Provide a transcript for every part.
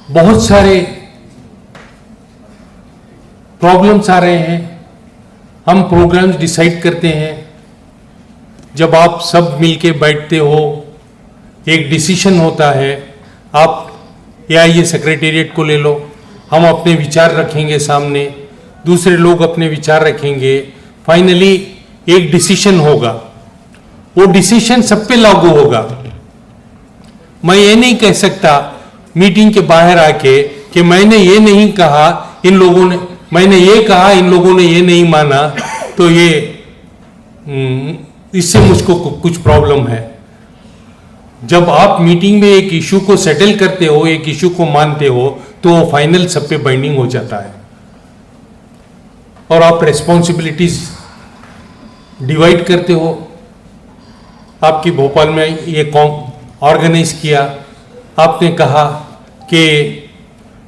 बहुत सारे प्रॉब्लम्स आ रहे हैं। हम प्रोग्राम्स डिसाइड करते हैं, जब आप सब मिलके बैठते हो, एक डिसीजन होता है। आप ये सेक्रेटेरिएट को ले लो, हम अपने विचार रखेंगे सामने, दूसरे लोग अपने विचार रखेंगे, फाइनली एक डिसीजन होगा। वो डिसीजन सब पे लागू होगा। मैं ये नहीं कह सकता मीटिंग के बाहर आके कि मैंने ये नहीं कहा, इन लोगों ने, मैंने ये कहा, इन लोगों ने ये नहीं माना, तो ये इससे मुझको कुछ प्रॉब्लम है। जब आप मीटिंग में एक इशू को सेटल करते हो, एक इशू को मानते हो, तो वो फाइनल सब पे बाइंडिंग हो जाता है और आप रेस्पॉन्सिबिलिटीज डिवाइड करते हो। आपकी भोपाल में ये ऑर्गेनाइज किया, आपने कहा कि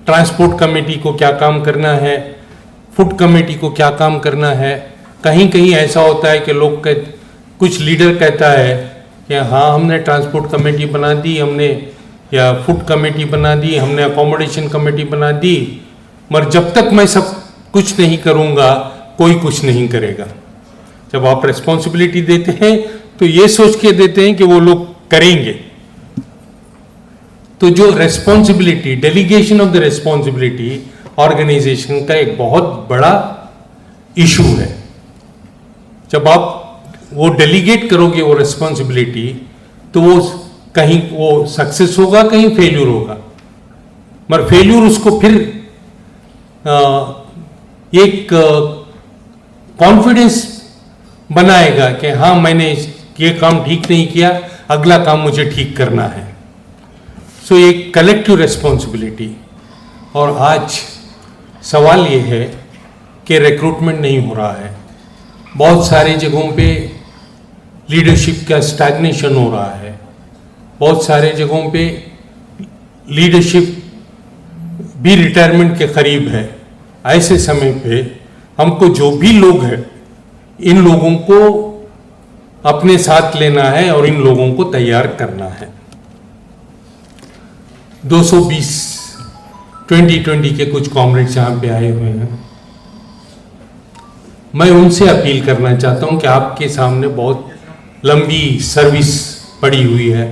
ट्रांसपोर्ट कमेटी को क्या काम करना है, फूड कमेटी को क्या काम करना है। कहीं कहीं ऐसा होता है कि लोग कुछ लीडर कहता है कि हाँ हमने ट्रांसपोर्ट कमेटी बना दी, हमने या फूड कमेटी बना दी, हमने अकोमोडेशन कमेटी बना दी, मगर जब तक मैं सब कुछ नहीं करूँगा कोई कुछ नहीं करेगा। जब आप रिस्पॉन्सिबिलिटी देते हैं तो ये सोच के देते हैं कि वो लोग करेंगे। तो जो responsibility, delegation of the responsibility organisation का एक बहुत बड़ा इशू है। जब आप वो डेलीगेट करोगे वो रेस्पॉन्सिबिलिटी, तो वो कहीं वो सक्सेस होगा, कहीं फेल्यूर होगा। मगर फेल्यूर उसको फिर एक कॉन्फिडेंस बनाएगा कि हाँ मैंने ये काम ठीक नहीं किया, अगला काम मुझे ठीक करना है। सो ये कलेक्टिव रेस्पॉन्सिबिलिटी। और आज सवाल ये है कि रिक्रूटमेंट नहीं हो रहा है। बहुत सारी जगहों पे लीडरशिप का स्टैग्नेशन हो रहा है। बहुत सारे जगहों पे लीडरशिप भी रिटायरमेंट के करीब है। ऐसे समय पे हमको जो भी लोग हैं, इन लोगों को अपने साथ लेना है और इन लोगों को तैयार करना है। 220 2020 के कुछ कॉमरेड्स यहाँ पे आए हुए हैं। मैं उनसे अपील करना चाहता हूँ कि आपके सामने बहुत लंबी सर्विस पड़ी हुई है।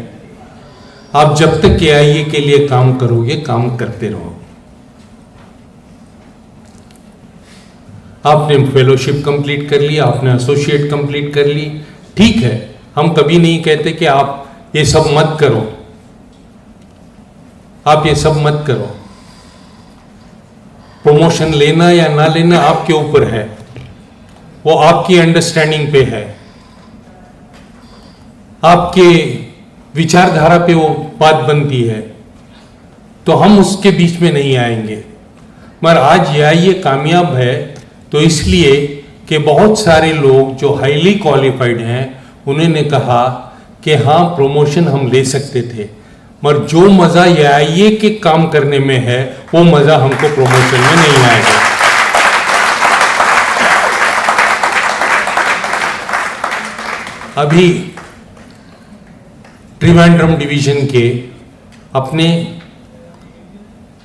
आप जब तक KIA के लिए काम करोगे, काम करते रहो। आपने फेलोशिप कंप्लीट कर लिया, आपने एसोसिएट कंप्लीट कर ली, ठीक है। हम कभी नहीं कहते कि आप ये सब मत करो, आप ये सब मत करो। प्रमोशन लेना या ना लेना आपके ऊपर है, वो आपकी अंडरस्टैंडिंग पे है, आपके विचारधारा पे वो बात बनती है, तो हम उसके बीच में नहीं आएंगे। मगर आज ये कामयाब है तो इसलिए कि बहुत सारे लोग जो हाईली क्वालिफाइड हैं उन्होंने कहा कि हाँ प्रमोशन हम ले सकते थे, मगर जो मज़ा ये के काम करने में है वो मज़ा हमको प्रमोशन में नहीं आएगा। अभी त्रिवेंद्रम डिवीजन के अपने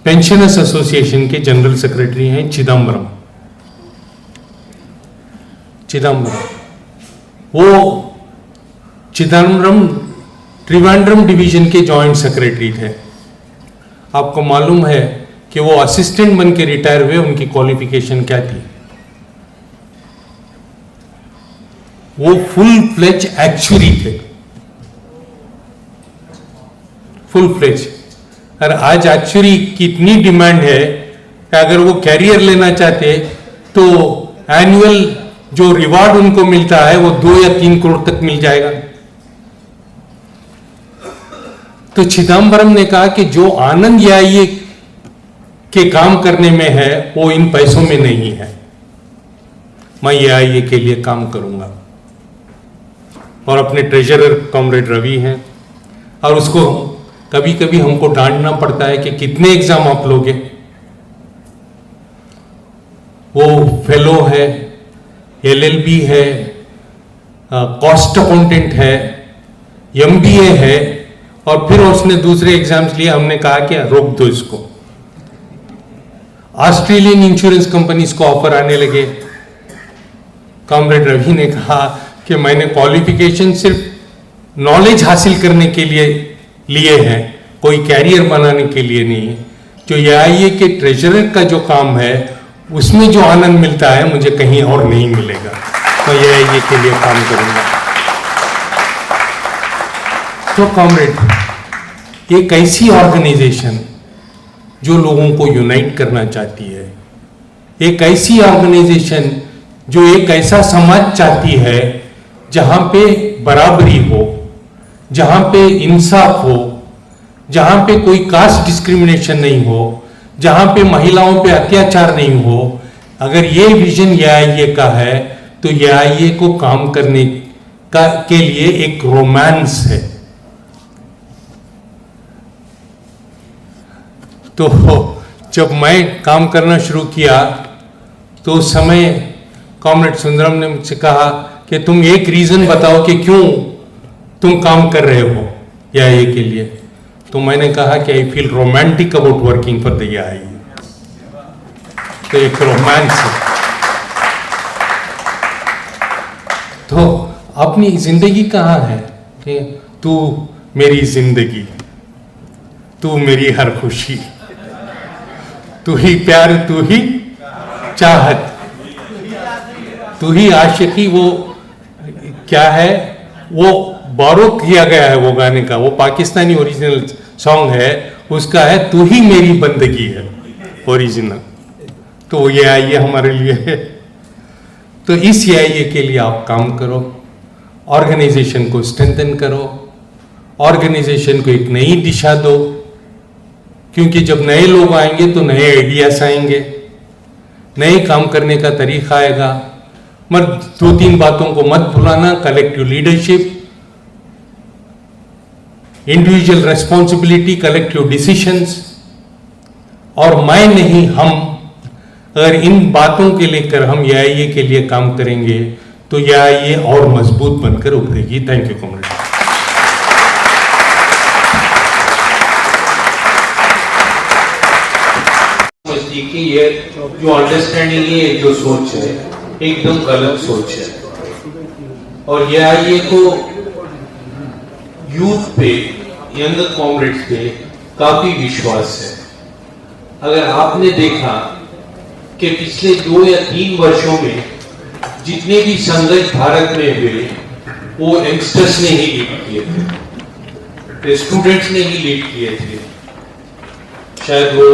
पेंशनर्स एसोसिएशन के जनरल सेक्रेटरी हैं चिदम्बरम। वो चिदम्बरम त्रिवेंद्रम डिवीजन के जॉइंट सेक्रेटरी थे। आपको मालूम है कि वो असिस्टेंट बन के रिटायर हुए। उनकी क्वालिफिकेशन क्या थी? वो फुल फ्लेज एक्चुअरी थे, फुल फ्लेज। और आज एक्चुअरी की इतनी डिमांड है कि अगर वो कैरियर लेना चाहते तो एनुअल जो रिवार्ड उनको मिलता है वो 2 या 3 करोड़ तक मिल जाएगा। तो चिदम्बरम ने कहा कि जो आनंद ये के काम करने में है वो इन पैसों में नहीं है। मैं ये के लिए काम करूंगा। और अपने ट्रेजरर कॉमरेड रवि हैं, और उसको कभी कभी हमको डांटना पड़ता है कि कितने एग्जाम आप लोगे। वो फेलो है, LLB है, कॉस्ट अकाउंटेंट है, MBA है, और फिर उसने दूसरे एग्जाम्स लिए। हमने कहा कि रोक दो इसको, ऑस्ट्रेलियन इंश्योरेंस कंपनीज को ऑफर आने लगे। कॉमरेड रवि ने कहा कि मैंने क्वालिफिकेशन सिर्फ नॉलेज हासिल करने के लिए है, कोई कैरियर बनाने के लिए नहीं है। जो AIA के ट्रेजरर का जो काम है उसमें जो आनंद मिलता है मुझे कहीं और नहीं मिलेगा, मैं AIA के लिए काम करूंगा। तो कॉमरेड, एक ऐसी ऑर्गेनाइजेशन जो लोगों को यूनाइट करना चाहती है, एक ऐसी ऑर्गेनाइजेशन जो एक ऐसा समाज चाहती है जहां पे बराबरी हो, जहां पे इंसाफ हो, जहां पे कोई कास्ट डिस्क्रिमिनेशन नहीं हो, जहां पे महिलाओं पे अत्याचार नहीं हो, अगर ये विजन AIA का है तो AIA को काम करने के लिए एक रोमांस है। तो जब मैं काम करना शुरू किया तो उस समय कॉमरेड सुंदरम ने मुझसे कहा कि तुम एक रीजन बताओ कि क्यों तुम काम कर रहे हो AIA के लिए। तो मैंने कहा कि I feel romantic about working for the AIA। तो एक रोमांस है। तो अपनी जिंदगी कहाँ है कि तू मेरी जिंदगी, तू मेरी हर खुशी, तू ही प्यार, तू ही चाहत, तू ही आशिकी। वो क्या है, वो बोरो किया गया है वो गाने का, वो पाकिस्तानी ओरिजिनल सॉन्ग है, उसका है तू ही मेरी बंदगी है ओरिजिनल। तो ये AIA हमारे लिए है। तो इस AIA के लिए आप काम करो, ऑर्गेनाइजेशन को स्ट्रेंथन करो, ऑर्गेनाइजेशन को एक नई दिशा दो, क्योंकि जब नए लोग आएंगे तो नए आइडियाज आएंगे, नए काम करने का तरीका आएगा। मत 2-3 बातों को मत भुलाना, collective leadership, individual responsibility, collective decisions, और मैं नहीं हम। अगर इन बातों के लेकर हम AIA के लिए काम करेंगे तो AIA और मजबूत बनकर उभरेगी। Thank you comrade. कि ये जो अंडरस्टैंडिंग है, जो सोच है, एकदम गलत सोच है। और AIA को यूथ पे, यंग कॉमरेड्स पे काफी विश्वास है। अगर आपने देखा कि पिछले 2 या 3 वर्षों में जितने भी संघर्ष भारत में हुए वो यंगस्टर्स ने ही लीड किए थे, स्टूडेंट्स ने ही लीड किए थे। शायद वो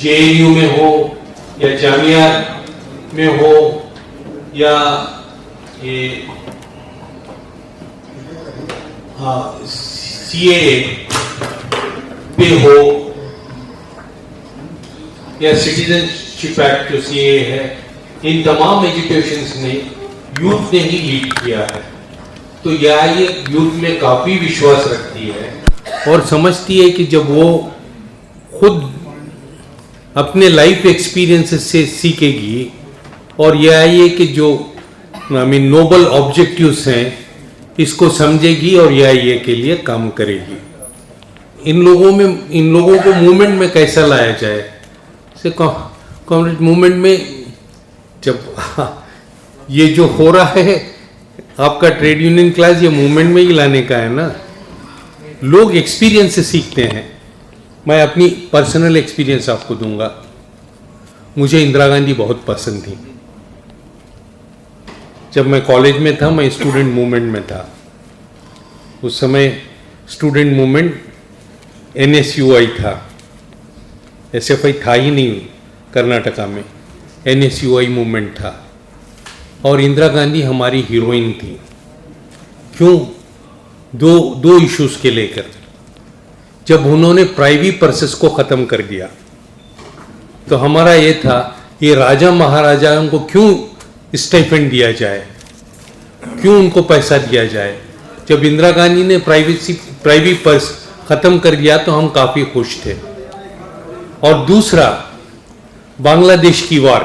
JNU में हो या जामिया में हो या ये CAA पे हो या सिटीजनशिप एक्ट जो CAA है, इन तमाम एजुकेशंस ने यूथ ने ही लीड किया है। तो AIA यूथ में काफी विश्वास रखती है और समझती है कि जब वो खुद अपने लाइफ एक्सपीरियंसेस से सीखेगी और AIA के जो नोबल ऑब्जेक्टिव्स हैं इसको समझेगी और AIA के लिए काम करेगी। इन लोगों को मूवमेंट में कैसा लाया जाए, से कॉमरेड मूवमेंट में जब ये जो हो रहा है आपका ट्रेड यूनियन क्लास, ये मूवमेंट में ही लाने का है ना। लोग एक्सपीरियंस से सीखते हैं। मैं अपनी पर्सनल एक्सपीरियंस आपको दूंगा। मुझे इंदिरा गांधी बहुत पसंद थी। जब मैं कॉलेज में था मैं स्टूडेंट मूवमेंट में था। उस समय स्टूडेंट मूवमेंट NSUI था, SFI था ही नहीं कर्नाटका में, NSUI मूवमेंट था। और इंदिरा गांधी हमारी हीरोइन थी। क्यों? दो इश्यूज के लेकर। जब उन्होंने प्राइवेट पर्सेस को ख़त्म कर दिया तो हमारा ये था, ये राजा महाराजाओं को क्यों स्टाइपेंड दिया जाए, क्यों उनको पैसा दिया जाए। जब इंदिरा गांधी ने प्राइवेट पर्स ख़त्म कर दिया तो हम काफ़ी खुश थे। और दूसरा, बांग्लादेश की वार।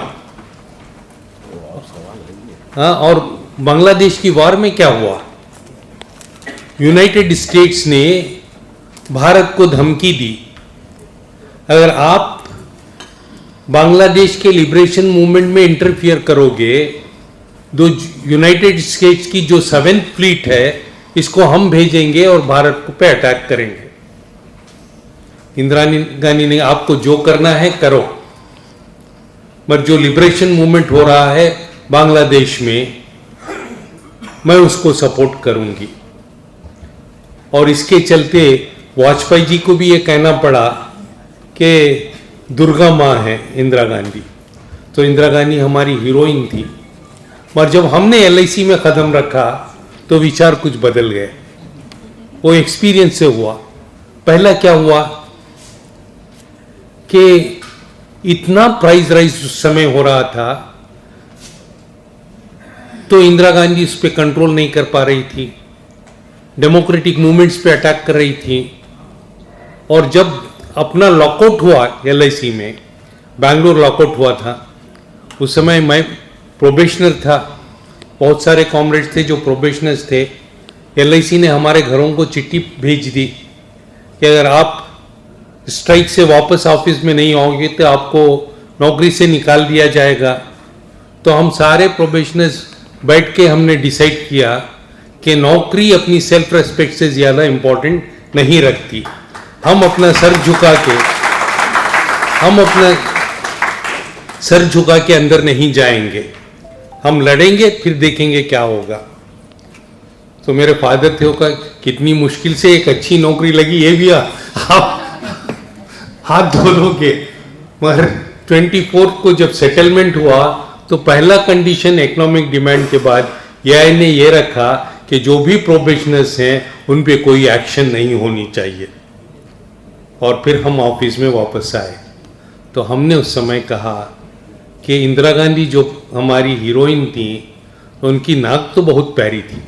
हाँ, और बांग्लादेश की वार में क्या हुआ, यूनाइटेड स्टेट्स ने भारत को धमकी दी, अगर आप बांग्लादेश के लिबरेशन मूवमेंट में इंटरफियर करोगे, तो यूनाइटेड स्टेट्स की जो 7th फ्लीट है इसको हम भेजेंगे और भारत को पे अटैक करेंगे। इंदिरा गांधी ने आपको जो करना है करो, पर जो लिबरेशन मूवमेंट हो रहा है बांग्लादेश में मैं उसको सपोर्ट करूंगी। और इसके चलते वाजपेयी जी को भी ये कहना पड़ा कि दुर्गा माँ है इंदिरा गांधी। तो इंदिरा गांधी हमारी हीरोइन थी, पर जब हमने LIC में कदम रखा तो विचार कुछ बदल गए। वो एक्सपीरियंस से हुआ। पहला क्या हुआ कि इतना प्राइस राइज उस समय हो रहा था, तो इंदिरा गांधी उस पर कंट्रोल नहीं कर पा रही थी, डेमोक्रेटिक मूवमेंट्स पे अटैक कर रही थी। और जब अपना लॉकआउट हुआ LIC में, बैंगलोर लॉकआउट हुआ था, उस समय मैं प्रोबेशनर था, बहुत सारे कॉमरेड्स थे जो प्रोबेशनर्स थे। LIC ने हमारे घरों को चिट्ठी भेज दी कि अगर आप स्ट्राइक से वापस ऑफिस में नहीं आओगे तो आपको नौकरी से निकाल दिया जाएगा। तो हम सारे प्रोबेशनर्स बैठ के हमने डिसाइड किया कि नौकरी अपनी सेल्फ रेस्पेक्ट से ज़्यादा इम्पोर्टेंट नहीं रखती। हम अपना सर झुका के अंदर नहीं जाएंगे, हम लड़ेंगे, फिर देखेंगे क्या होगा। तो मेरे फादर थे, का कितनी मुश्किल से एक अच्छी नौकरी लगी, ये भी आप हाथ धो लोगे। मगर 24 को जब सेटलमेंट हुआ तो पहला कंडीशन इकोनॉमिक डिमांड के बाद AI ने ये रखा कि जो भी प्रोबेशनर्स हैं उन पे कोई एक्शन नहीं होनी चाहिए। और फिर हम ऑफिस में वापस आए। तो हमने उस समय कहा कि इंदिरा गांधी जो हमारी हीरोइन थी, उनकी नाक तो बहुत प्यारी थी,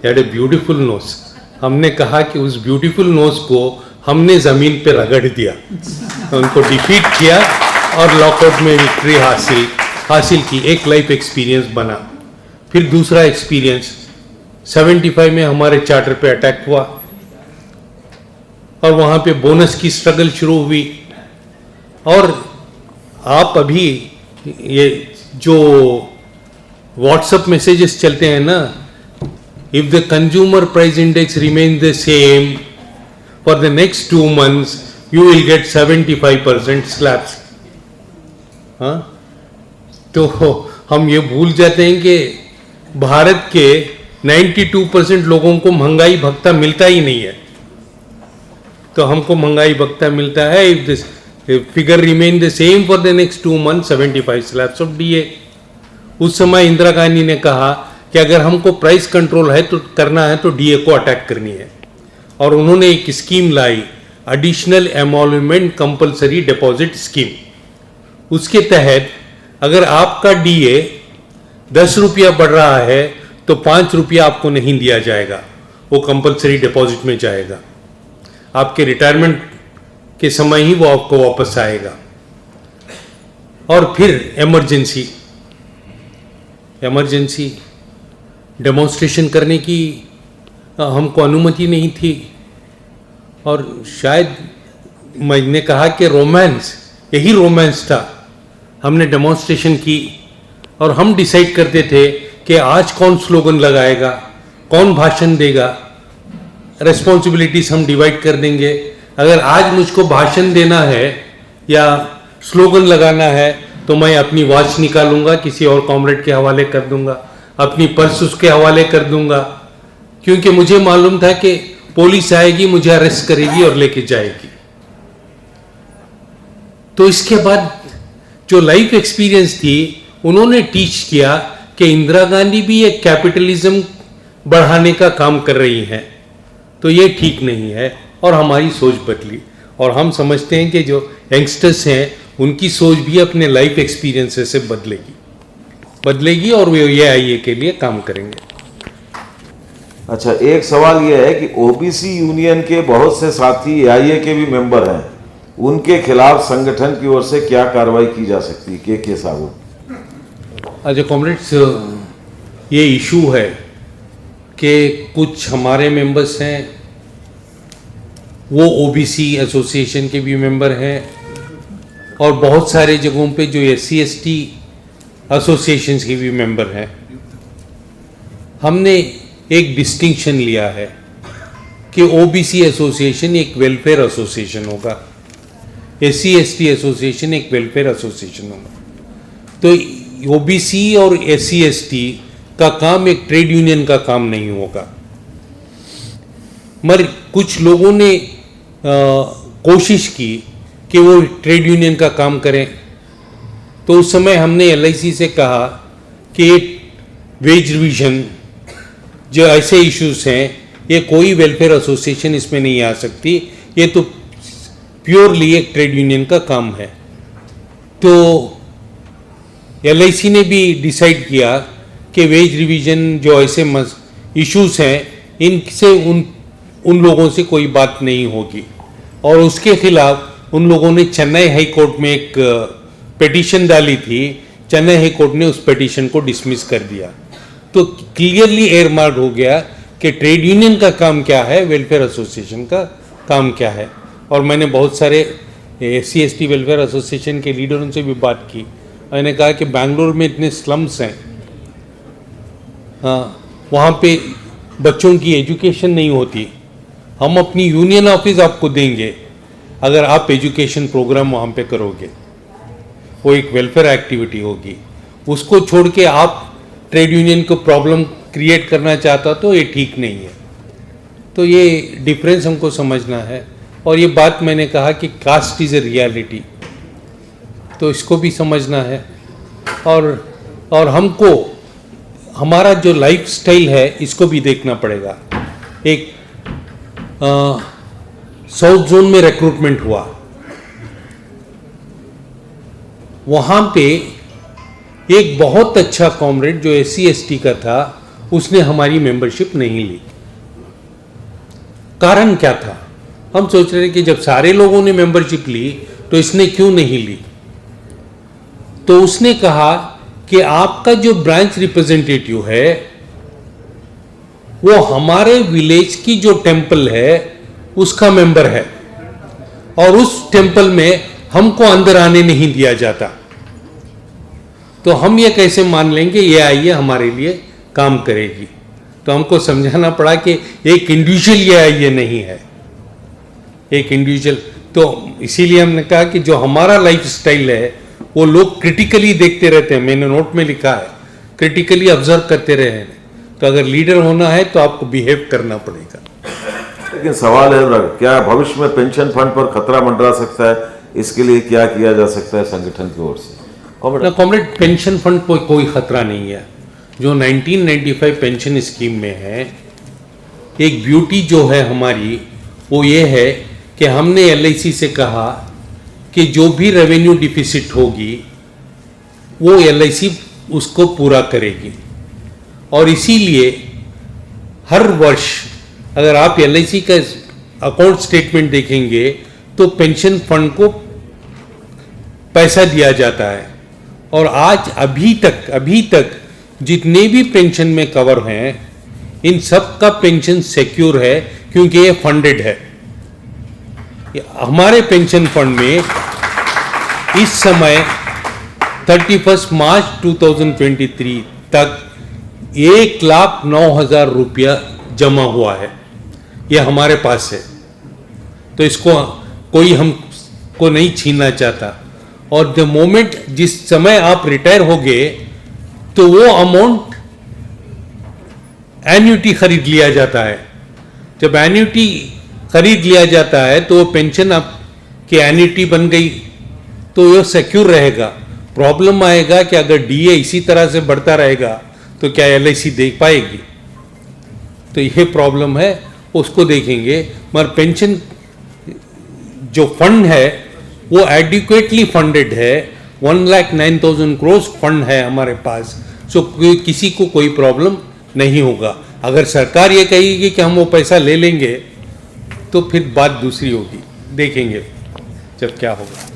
हैड ए ब्यूटीफुल नोज। हमने कहा कि उस ब्यूटीफुल नोज को हमने ज़मीन पे रगड़ दिया, उनको डिफीट किया और लॉकआउट में विक्ट्री हासिल की। एक लाइफ एक्सपीरियंस बना। फिर दूसरा एक्सपीरियंस 75 में हमारे चार्टर पे अटैक हुआ और वहाँ पे बोनस की स्ट्रगल शुरू हुई। और आप अभी ये जो व्हाट्सएप मैसेजेस चलते हैं ना, if the consumer price index remain the same for the next 2 months you will get 75% slabs. हाँ, तो हम ये भूल जाते हैं कि भारत के 92% लोगों को महंगाई भत्ता मिलता ही नहीं है। तो हमको महंगाई भत्ता मिलता है if this figure remain the same for the next 2 months 75 slabs of DA। उस समय इंदिरा गांधी ने कहा कि अगर हमको प्राइस कंट्रोल है तो करना है तो DA को अटैक करनी है। और उन्होंने एक स्कीम लाई, एडिशनल एमोल्यूमेंट कंपलसरी डिपॉजिट स्कीम। उसके तहत अगर आपका DA 10 रुपया बढ़ रहा है तो 5 रुपया आपको नहीं दिया जाएगा, वो कंपलसरी डिपॉजिट में जाएगा। आपके रिटायरमेंट के समय ही वो आपको वापस आएगा। और फिर इमरजेंसी डेमोन्स्ट्रेशन करने की हमको अनुमति नहीं थी। और शायद मैंने कहा कि रोमांस, यही रोमांस था। हमने डेमोन्स्ट्रेशन की और हम डिसाइड करते थे कि आज कौन स्लोगन लगाएगा, कौन भाषण देगा। रेस्पॉन्सिबिलिटीज हम डिवाइड कर देंगे। अगर आज मुझको भाषण देना है या स्लोगन लगाना है तो मैं अपनी वॉच निकालूंगा, किसी और कॉमरेड के हवाले कर दूंगा, अपनी पर्स उसके हवाले कर दूंगा, क्योंकि मुझे मालूम था कि पुलिस आएगी, मुझे अरेस्ट करेगी और लेके जाएगी। तो इसके बाद जो लाइफ एक्सपीरियंस थी, उन्होंने टीच किया कि इंदिरा गांधी भी एक कैपिटलिज्म बढ़ाने का काम कर रही हैं, तो ये ठीक नहीं है। और हमारी सोच बदली और हम समझते हैं कि जो यंगस्टर्स हैं उनकी सोच भी अपने लाइफ एक्सपीरियंसेस से बदलेगी और वे AIA के लिए काम करेंगे। अच्छा, एक सवाल यह है कि OBC यूनियन के बहुत से साथी AIA के भी मेंबर हैं, उनके खिलाफ संगठन की ओर से क्या कार्रवाई की जा सकती है? के साहब? अच्छा कॉमरेड्स, ये इशू है कि कुछ हमारे मेंबर्स हैं, वो OBC एसोसिएशन के भी मेंबर हैं और बहुत सारे जगहों पे जो SC/ST एसोसिएशंस के भी मेंबर हैं, हमने एक डिस्टिंक्शन लिया है कि OBC एसोसिएशन एक वेलफेयर एसोसिएशन होगा, SC/ST एसोसिएशन एक वेलफेयर एसोसिएशन होगा। तो OBC और SC/ST का काम एक ट्रेड यूनियन का काम नहीं होगा। मगर कुछ लोगों ने कोशिश की कि वो ट्रेड यूनियन का काम करें, तो उस समय हमने LIC से कहा कि वेज रिवीजन जो ऐसे इश्यूज हैं, ये कोई वेलफेयर एसोसिएशन इसमें नहीं आ सकती, ये तो प्योरली एक ट्रेड यूनियन का काम है। तो LIC ने भी डिसाइड किया कि वेज रिवीजन जो ऐसे इश्यूज हैं, इनसे उन लोगों से कोई बात नहीं होगी, और उसके खिलाफ उन लोगों ने चेन्नई हाई कोर्ट में एक पिटीशन डाली थी। चेन्नई हाई कोर्ट ने उस पिटीशन को डिसमिस कर दिया। तो क्लियरली एयरमार्क हो गया कि ट्रेड यूनियन का काम क्या है, वेलफेयर एसोसिएशन का काम क्या है। और मैंने बहुत सारे SC/ST वेलफेयर एसोसिएशन के लीडरों से भी बात की। मैंने कहा कि बेंगलोर में इतने स्लम्स हैं, हाँ, वहाँ पे बच्चों की एजुकेशन नहीं होती। हम अपनी यूनियन ऑफिस आपको देंगे अगर आप एजुकेशन प्रोग्राम वहाँ पे करोगे, वो एक वेलफेयर एक्टिविटी होगी। उसको छोड़ के आप ट्रेड यूनियन को प्रॉब्लम क्रिएट करना चाहता तो ये ठीक नहीं है। तो ये डिफरेंस हमको समझना है। और ये बात मैंने कहा कि कास्ट इज़ ए रियलिटी, तो इसको भी समझना है। और हमको हमारा जो लाइफ स्टाइल है इसको भी देखना पड़ेगा। एक साउथ जोन में रिक्रूटमेंट हुआ, वहाँ पे एक बहुत अच्छा कॉमरेड जो SC/ST का था, उसने हमारी मेंबरशिप नहीं ली। कारण क्या था? हम सोच रहे थे कि जब सारे लोगों ने मेंबरशिप ली तो इसने क्यों नहीं ली। तो उसने कहा कि आपका जो ब्रांच रिप्रेजेंटेटिव है वो हमारे विलेज की जो टेंपल है उसका मेंबर है, और उस टेंपल में हमको अंदर आने नहीं दिया जाता। तो हम ये कैसे मान लेंगे ये आइए हमारे लिए काम करेगी। तो हमको समझाना पड़ा कि एक इंडिविजुअल ये आइए नहीं है, एक इंडिविजुअल। तो इसीलिए हमने कहा कि जो हमारा लाइफ स्टाइल है वो लोग क्रिटिकली देखते रहते हैं। मैंने नोट में लिखा है, क्रिटिकली ऑब्जर्व करते रहे। तो अगर लीडर होना है तो आपको बिहेव करना पड़ेगा। लेकिन सवाल है, क्या भविष्य में पेंशन फंड पर खतरा मंडरा सकता है? इसके लिए क्या किया जा सकता है संगठन की ओर से? कॉमरेड, पेंशन फंड पर कोई खतरा नहीं है। जो 1995 पेंशन स्कीम में है, एक ब्यूटी जो है हमारी वो ये है कि हमने LIC से कहा कि जो भी रेवेन्यू डिफिसिट होगी वो LIC उसको पूरा करेगी। और इसीलिए हर वर्ष अगर आप LIC का अकाउंट स्टेटमेंट देखेंगे तो पेंशन फंड को पैसा दिया जाता है। और आज अभी तक जितने भी पेंशन में कवर हैं, इन सब का पेंशन सिक्योर है, क्योंकि ये फंडेड है। हमारे पेंशन फंड में इस समय 31 मार्च 2023 तक 1,09,000 रुपया जमा हुआ है, ये हमारे पास है। तो इसको कोई हमको नहीं छीनना चाहता। और द मोमेंट जिस समय आप रिटायर होगे तो वो अमाउंट एन्युटी खरीद लिया जाता है। जब एन्युटी खरीद लिया जाता है तो वो पेंशन आपकी एन्युटी बन गई, तो ये सिक्योर रहेगा। प्रॉब्लम आएगा कि अगर DA इसी तरह से बढ़ता रहेगा तो क्या LIC देख पाएगी? तो ये प्रॉब्लम है, उसको देखेंगे। मगर पेंशन जो फंड है वो एडिक्वेटली फंडेड है। 1,09,000 करोड़ फंड है हमारे पास। सो किसी को कोई प्रॉब्लम नहीं होगा। अगर सरकार ये कहेगी कि हम वो पैसा ले लेंगे तो फिर बात दूसरी होगी, देखेंगे जब क्या होगा।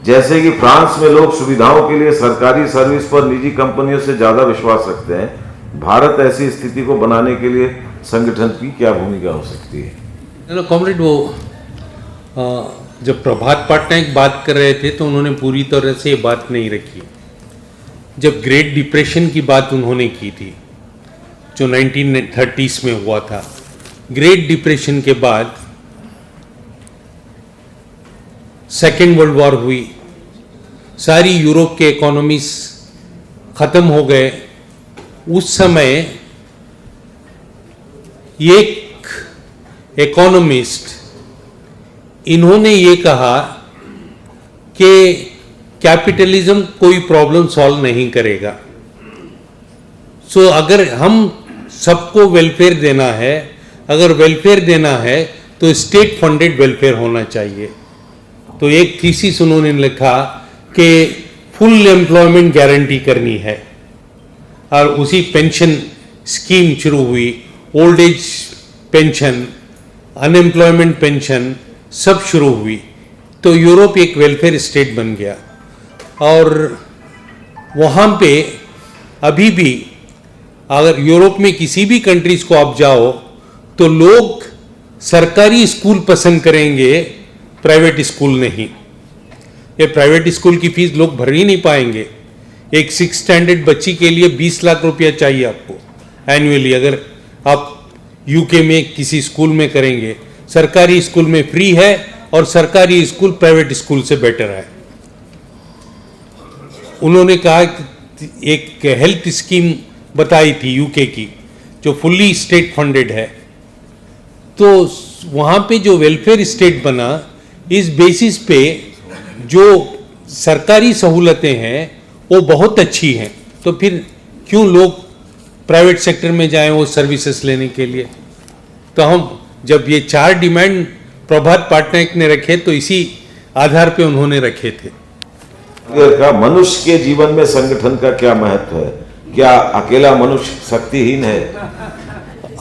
जैसे कि फ्रांस में लोग सुविधाओं के लिए सरकारी सर्विस पर निजी कंपनियों से ज्यादा विश्वास रखते हैं, भारत ऐसी स्थिति को बनाने के लिए संगठन की क्या भूमिका हो सकती है? कॉमरेड, वो जब प्रभात पटनायक बात कर रहे थे तो उन्होंने पूरी तरह से ये बात नहीं रखी। जब ग्रेट डिप्रेशन की बात उन्होंने की थी जो 1930s में हुआ था, ग्रेट डिप्रेशन के बाद सेकेंड वर्ल्ड वॉर हुई, सारी यूरोप के इकोनॉमीज ख़त्म हो गए। उस समय एक इकोनॉमिस्ट इन्होंने ये कहा कि कैपिटलिज्म कोई प्रॉब्लम सॉल्व नहीं करेगा। सो अगर हम सबको वेलफेयर देना है, अगर वेलफेयर देना है तो स्टेट फंडेड वेलफेयर होना चाहिए। तो एक थीसिस उन्होंने लिखा कि फुल एम्प्लॉयमेंट गारंटी करनी है, और उसी पेंशन स्कीम शुरू हुई, old age pension, unemployment pension सब शुरू हुई। तो यूरोप एक वेलफेयर स्टेट बन गया। और वहाँ पे अभी भी अगर यूरोप में किसी भी कंट्रीज को आप जाओ तो लोग सरकारी स्कूल पसंद करेंगे, प्राइवेट स्कूल नहीं। ये प्राइवेट स्कूल की फीस लोग भर ही नहीं पाएंगे। एक 6th स्टैंडर्ड बच्ची के लिए 20 लाख रुपया चाहिए आपको एनुअली, अगर आप यूके में किसी स्कूल में करेंगे। सरकारी स्कूल में फ्री है और सरकारी स्कूल प्राइवेट स्कूल से बेटर है। उन्होंने कहा कि एक हेल्थ स्कीम बताई थी यूके की जो फुल्ली स्टेट फंडेड है। तो वहाँ पे जो वेलफेयर स्टेट बना, इस बेसिस पे जो सरकारी सहूलतें हैं वो बहुत अच्छी हैं, तो फिर क्यों लोग प्राइवेट सेक्टर में जाएं वो सर्विसेज लेने के लिए। तो हम जब ये 4 डिमांड प्रभात पटनायक ने रखे तो इसी आधार पे उन्होंने रखे थे। का मनुष्य के जीवन में संगठन का क्या महत्व है? क्या अकेला मनुष्य शक्तिहीन है?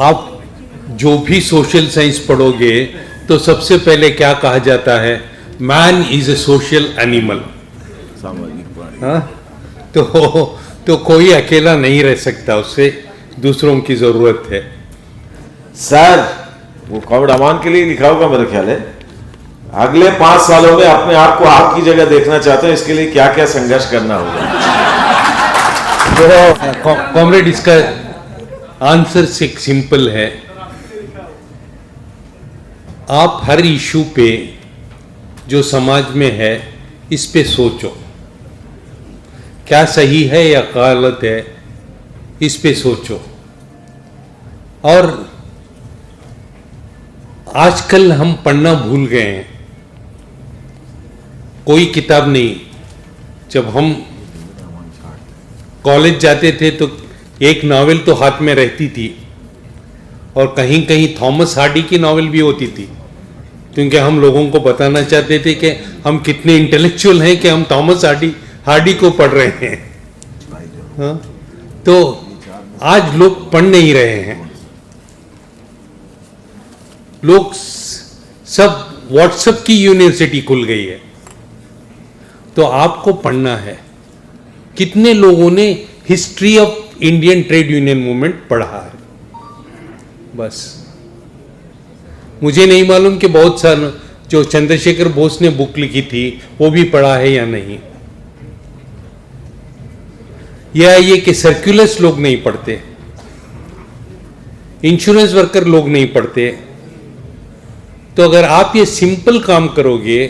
आप जो भी सोशल साइंस पढ़ोगे तो सबसे पहले क्या कहा जाता है, man is a social animal. तो कोई अकेला नहीं रह सकता, उससे दूसरों की जरूरत है। सर वो कॉमरेड अमान के लिए लिखा होगा मेरा ख्याल है। अगले 5 सालों में अपने आप को आपकी जगह देखना चाहते हैं, इसके लिए क्या क्या संघर्ष करना होगा? तो कॉमरेड इसका आंसर सिंपल है। आप हर इशू पे जो समाज में है इस पे सोचो, क्या सही है या गलत है, इस पे सोचो। और आजकल हम पढ़ना भूल गए हैं, कोई किताब नहीं। जब हम कॉलेज जाते थे तो एक नावल तो हाथ में रहती थी, और कहीं कहीं थॉमस हार्डी की नावल भी होती थी, क्योंकि हम लोगों को बताना चाहते थे कि हम कितने इंटेलेक्चुअल हैं कि हम थॉमस हार्डी को पढ़ रहे हैं। हाँ? तो आज लोग पढ़ नहीं रहे हैं, लोग सब व्हाट्सएप की यूनिवर्सिटी खुल गई है। तो आपको पढ़ना है। कितने लोगों ने history of Indian trade union movement पढ़ा है? बस मुझे नहीं मालूम कि बहुत सारे जो चंद्रशेखर बोस ने बुक लिखी थी वो भी पढ़ा है या नहीं। या ये कि सर्कुलर्स लोग नहीं पढ़ते, इंश्योरेंस वर्कर लोग नहीं पढ़ते। तो अगर आप ये सिंपल काम करोगे,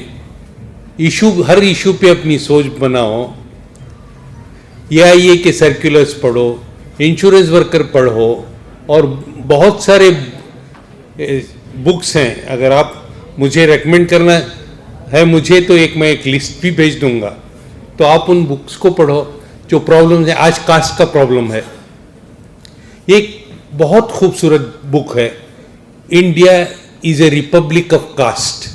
हर इशू पे अपनी सोच बनाओ, या ये कि सर्कुलर्स पढ़ो, इंश्योरेंस वर्कर पढ़ो, और बहुत सारे बुक्स हैं। अगर आप मुझे रेकमेंड करना है मुझे, तो मैं एक लिस्ट भी भेज दूंगा, तो आप उन बुक्स को पढ़ो जो प्रॉब्लम है। आज कास्ट का प्रॉब्लम है, एक बहुत खूबसूरत बुक है, India is a republic of caste,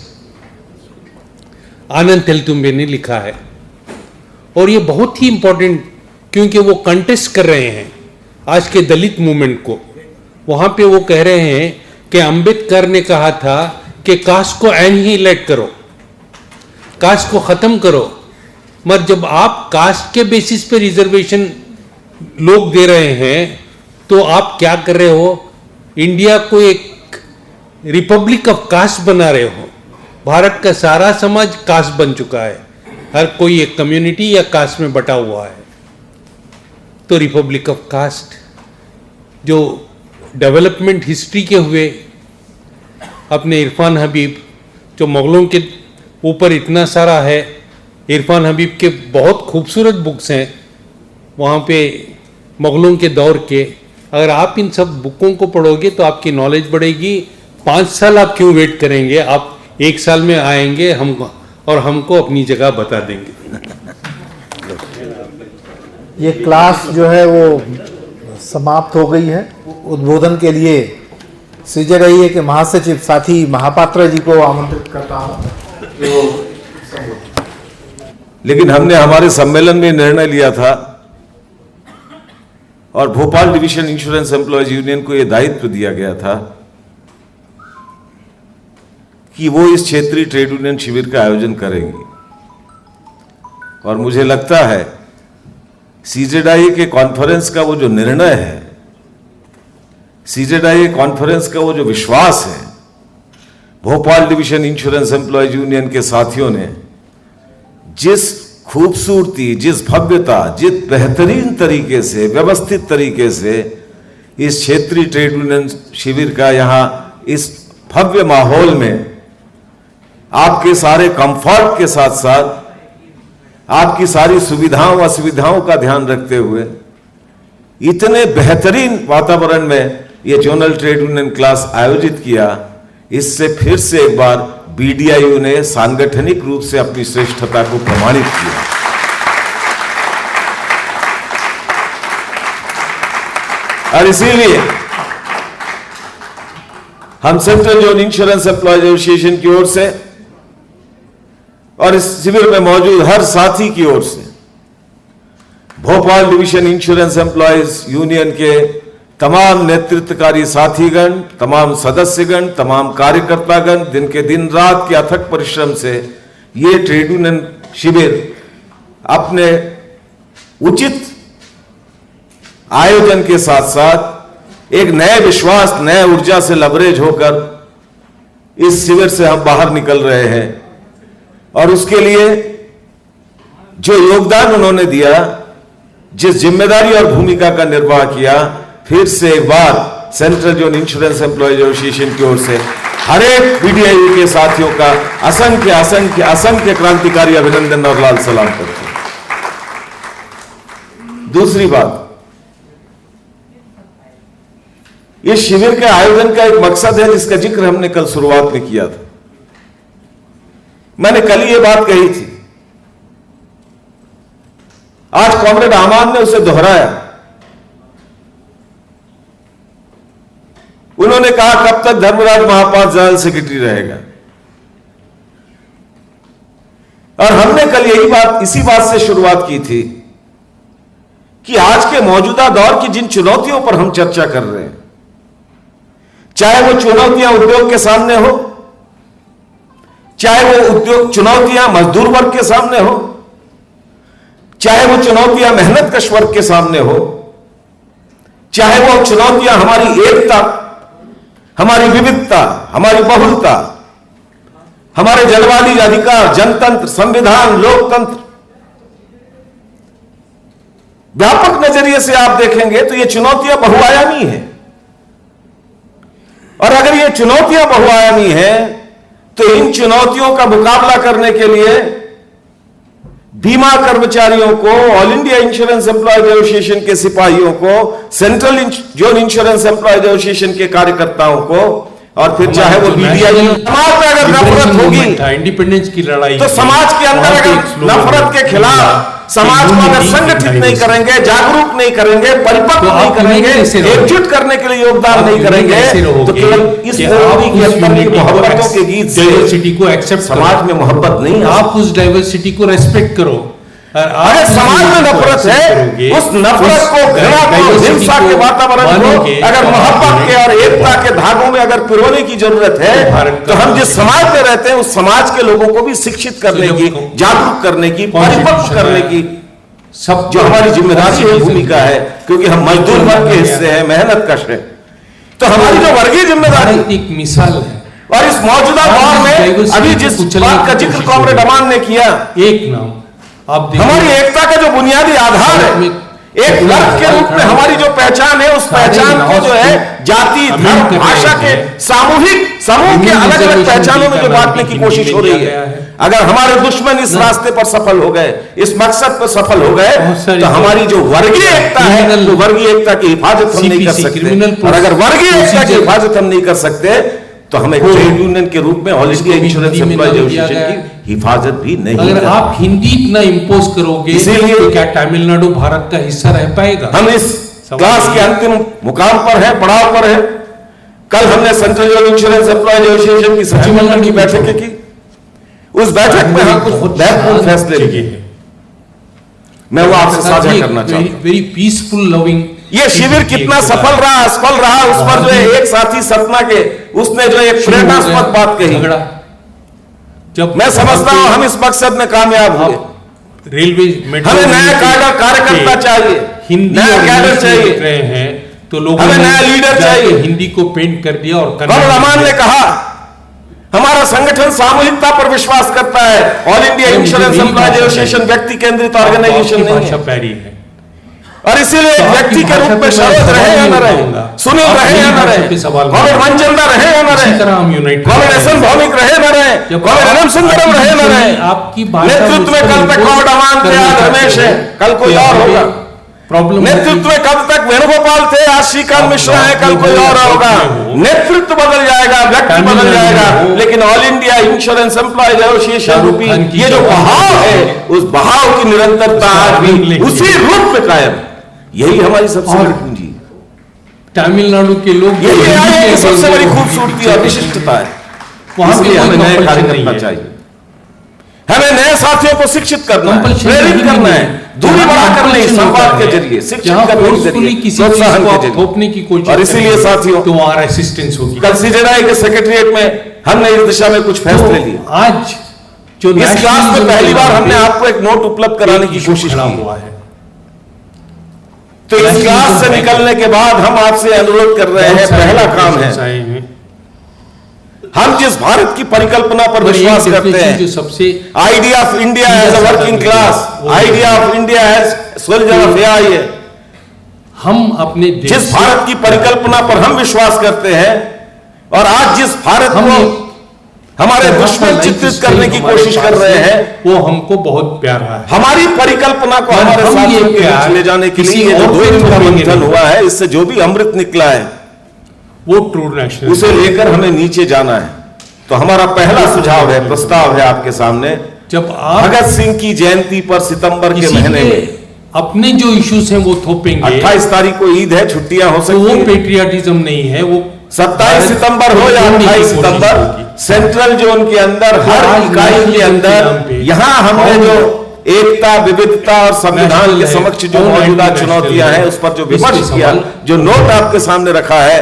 Anand Teltumbde ने लिखा है। और ये बहुत ही इंपॉर्टेंट, क्योंकि वो कंटेस्ट कर रहे हैं आज के दलित मूवमेंट को। वहां पे वो कह रहे हैं कि अंबेडकर ने कहा था कि कास्ट को एनिहिलेट करो, कास्ट को खत्म करो। मगर जब आप कास्ट के बेसिस पे रिजर्वेशन लोग दे रहे हैं तो आप क्या कर रहे हो, इंडिया को एक रिपब्लिक ऑफ कास्ट बना रहे हो। भारत का सारा समाज कास्ट बन चुका है, हर कोई एक कम्युनिटी या कास्ट में बटा हुआ है। तो रिपब्लिक ऑफ कास्ट जो डेवलपमेंट हिस्ट्री के हुए अपने इरफान हबीब, जो मुगलों के ऊपर इतना सारा है, इरफान हबीब के बहुत खूबसूरत बुक्स हैं वहाँ पे मुगलों के दौर के। अगर आप इन सब बुकों को पढ़ोगे तो आपकी नॉलेज बढ़ेगी। 5 साल आप क्यों वेट करेंगे, आप 1 साल में आएंगे हमको अपनी जगह बता देंगे। ये क्लास जो है वो समाप्त हो गई है। उद्बोधन के लिए सीजे रही है कि महासचिव साथी महापात्रा जी को आमंत्रित करता हूँ। लेकिन हमने हमारे सम्मेलन में निर्णय लिया था और Bhopal division insurance employees union को यह दायित्व दिया गया था कि वो इस क्षेत्रीय ट्रेड यूनियन शिविर का आयोजन करेंगे। और मुझे लगता है सीजेडआई के कॉन्फ्रेंस का वो जो निर्णय है, सीजेडआई कॉन्फ्रेंस का वो जो विश्वास है, Bhopal division insurance employees union के साथियों ने जिस खूबसूरती, जिस भव्यता, जिस बेहतरीन तरीके से, व्यवस्थित तरीके से इस क्षेत्रीय ट्रेड यूनियन शिविर का यहाँ इस भव्य माहौल में आपके सारे कंफर्ट के साथ साथ आपकी सारी सुविधाओं असुविधाओं का ध्यान रखते हुए इतने बेहतरीन वातावरण में यह जोनल ट्रेड यूनियन क्लास आयोजित किया, इससे फिर से एक बार बीडीआईयू ने सांगठनिक रूप से अपनी श्रेष्ठता को प्रमाणित किया। और इसीलिए हम central zone insurance employees association की ओर से और इस शिविर में मौजूद हर साथी की ओर से Bhopal division insurance employees union के तमाम नेतृत्वकारी साथीगण, तमाम सदस्यगण, तमाम कार्यकर्तागण, दिन के दिन रात के अथक परिश्रम से ये ट्रेड यूनियन शिविर अपने उचित आयोजन के साथ साथ एक नए विश्वास, नए ऊर्जा से लबरेज होकर इस शिविर से हम बाहर निकल रहे हैं। और उसके लिए जो योगदान उन्होंने दिया, जिस जिम्मेदारी और भूमिका का निर्वाह किया, फिर से एक बार central zone insurance employees association की ओर से हर एक बीडीआईयू के साथियों का असंख्य असंख्य असंख्य क्रांतिकारी अभिनंदन और लाल सलाम करते हैं। दूसरी बात, इस शिविर के आयोजन का एक मकसद है जिसका जिक्र हमने कल शुरुआत में किया था। मैंने कल ये बात कही थी, आज कॉमरेड आमान ने उसे दोहराया। उन्होंने कहा कब तक धर्मराज महापात्र जनरल सेक्रेटरी रहेगा, और हमने कल यही बात, इसी बात से शुरुआत की थी कि आज के मौजूदा दौर की जिन चुनौतियों पर हम चर्चा कर रहे हैं, चाहे वो चुनौतियां उद्योग के सामने हो, चाहे वो उद्योग चुनौतियां मजदूर वर्ग के सामने हो, चाहे वो चुनौतियां मेहनत कश वर्ग के सामने हो, चाहे वो चुनौतियां हमारी एकता, हमारी विविधता, हमारी बहुलता, हमारे जलवादी अधिकार, जनतंत्र, संविधान, लोकतंत्र, व्यापक नजरिए से आप देखेंगे तो ये चुनौतियां बहुआयामी हैं। और अगर ये चुनौतियां बहुआयामी हैं तो इन चुनौतियों का मुकाबला करने के लिए बीमा कर्मचारियों को, all India insurance employees association के सिपाहियों को, central zone insurance employees association के कार्यकर्ताओं को, और फिर चाहे वो बीडीआईयू, समाज में अगर नफरत होगी, इंडिपेंडेंस की लड़ाई, तो समाज के अंदर अगर नफरत के खिलाफ समाज को अगर संगठित नहीं करेंगे, जागरूक नहीं करेंगे, परिपक्व नहीं करेंगे, एकजुट करने के लिए योगदान नहीं करेंगे, तो केवल इस धरती के अंदर की मोहब्बतों के गीत से डाइवर्सिटी को एक्सेप्ट, समाज में मोहब्बत नहीं। आप उस डाइवर्सिटी को रेस्पेक्ट करो। अगर समाज में नफरत है, उस नफरत को, घृणा को, हिंसा के वातावरण को अगर मोहब्बत के और एकता के धागों में अगर पिरोने की जरूरत है, तो हम जिस समाज में रहते हैं उस समाज के लोगों को भी शिक्षित करने की, जागरूक करने की, परिपक्व करने की सब जो हमारी जिम्मेदारी है, भूमिका है, क्योंकि हम मजदूर वर्ग के हिस्से हैं, मेहनत कश है, तो हमारी जो वर्गीय जिम्मेदारी एक मिसाल है। और इस मौजूदा दौर में diversity अभी को जिस कुचलने बात का की जिक्र कोशिश कॉमरेड हो रही है। अमान ने किया, एक नाम आप देखिए, हमारी एकता का जो बुनियादी आधार है, एक वर्ग के रूप में हमारी जो पहचान है, उस पहचान को जो है जाति, धर्म, भाषा के सामूहिक समूह के अलग अलग पहचानों में जो बांटने की कोशिश हो रही है, अगर हमारे दुश्मन इस रास्ते पर सफल हो गए, इस मकसद पर सफल हो गए, तो हमारी जो वर्गीय एकता है, तो वर्गीय एकता की हिफाजत हम नहीं कर सकते। और अगर वर्गीय एकता की हिफाजत हम नहीं कर सकते, तो हमें ट्रेड यूनियन के रूप में all India insurance employees association की हिफाजत भी नहीं अगर है। आप हिंदी इतना इम्पोज करोगे इसीलिए तो क्या तमिलनाडु भारत का हिस्सा रह पाएगा? हम इस क्लास के अंतिम मुकाम पर है, पड़ाव पर है। कल हमने सेंट्रल इंश्योरेंस एम्प्लॉयज एसोसिएशन की सचिवालय की बैठक की, उस बैठक में हम कुछ महत्वपूर्ण फैसले लिए, मैं वो आपसे साझा करना चाहता हूं। Very peaceful loving. ये शिविर कितना सफल रहा, असफल रहा, उस पर जो है एक साथी सपना के उसने जो एक प्रेरणास्पद बात कही, जब मैं समझता हूं हम इस मकसद में कामयाब हुए। रेलवे हमें नया कार्यकर्ता चाहिए, हिंदी नया और कैडर इंग्लिश में चाहिए, लिख रहे हैं तो लोगों हमें ने नया लीडर जाके चाहिए। हिंदी को पेंट कर दिया और कॉमरेड अमान ने कहा हमारा संगठन सामूहिकता पर विश्वास करता है, all India insurance employees association व्यक्ति केंद्रित ऑर्गेनाइजेशन नहीं भाषा है, प्यारी है और इसीलिए एक व्यक्ति के रूप में सरोज रहे या न रहे, सुनील रहे या न रहे, कॉमरेड मंचंदा रहे या न रहे, तरह हम unite comrade S N Bhowmik रहे न रहे, कॉमरेड एनएम सुंदरम रहे न रहे, आपकी नेतृत्व में कल तक कॉमरेड अमान थे, आज रमेश है, कल कोई और होगा। प्रॉब्लम नेतृत्व में कल तक वेणुगोपाल थे, आज श्रीकांत मिश्रा है, कल कोई और होगा। नेतृत्व बदल जाएगा, व्यक्ति बदल जाएगा, लेकिन all India insurance employees association रूपी ये जो बहाव है, उस बहाव की निरंतरता आज भी उसी रूप में कायम। यही हमारी सबसे बड़ी पूंजी, तमिलनाडु के लोग यही आईए की सबसे बड़ी खूबसूरती और विशिष्टता है। वहां इसलिए हमें नए compulsion कार्य नहीं करना है। चाहिए, हमें नए साथियों को शिक्षित करना है, Compulsion प्रेरित नहीं करना है। है, दूरी बढ़ाकर नहीं, Compulsion संवाद होता के है। जरिए, शिक्षित जहां करने के forcefully जरिए, किसी प्रोत्साहन चीज को के आप जरिए। थोपने की कोशिश और इसीलिए करेंगे, साथियों, तो वहां रेसिस्टेंस होगी। कल सीजेआई के सेक्रेटरिएट में हमने इस दिशा में कुछ फैसले लिए। आज जो इस क्लास में nationalism पहली के बार नाम हमने पे आपको एक नोट उपलब्ध कराने की एक कोशिश issue खड़ा की। हुआ है। तो इस क्लास से निकलने के बाद हम आपसे अनुरोध कर रहे हैं, पहला काम है हम जिस भारत की परिकल्पना पर विश्वास करते हैं, जो सबसे idea of India as a working class, idea of India as soldier of AI, हम अपने देश जिस भारत की परिकल्पना पर हम विश्वास करते हैं, और आज जिस भारत को हमारे दुश्मन चित्रित करने की कोशिश कर रहे हैं, वो हमको बहुत प्यारा है। हमारी परिकल्पना को और हमारे हम ये साथियों के प्यार बीच ले जाने के किसी लिए ये जो और 2 पे दिन का करेंगे मंथन नहीं। हुआ है, इससे जो भी अमृत निकला है वो ट्रू नेशनल उसे लेकर हमें नीचे जाना है। तो हमारा पहला सुझाव है, प्रस्ताव है आपके सामने, जब आप भगत सिंह की जयंती पर सितंबर के किसी महीने के में अपने जो इश्यूज हैं वो थोपेंगे 28 तारीख को ईद है, छुट्टियां हो तो सकती वो हैं, पेट्रियाटिज्म नहीं है, वो 27 सितंबर हो या 28 सितंबर, सेंट्रल जोन के अंदर हर आज इकाई के नेशनलिज्म के अंदर नाम पे यहां हमने जो एकता, विविधता और संविधान के नेशनल है, समक्ष जो और मौजूदा नेशनल चुनौतियां है, हैं उस पर जो इस पे विमर्श किया, सवाल- जो नोट आपके सामने रखा है,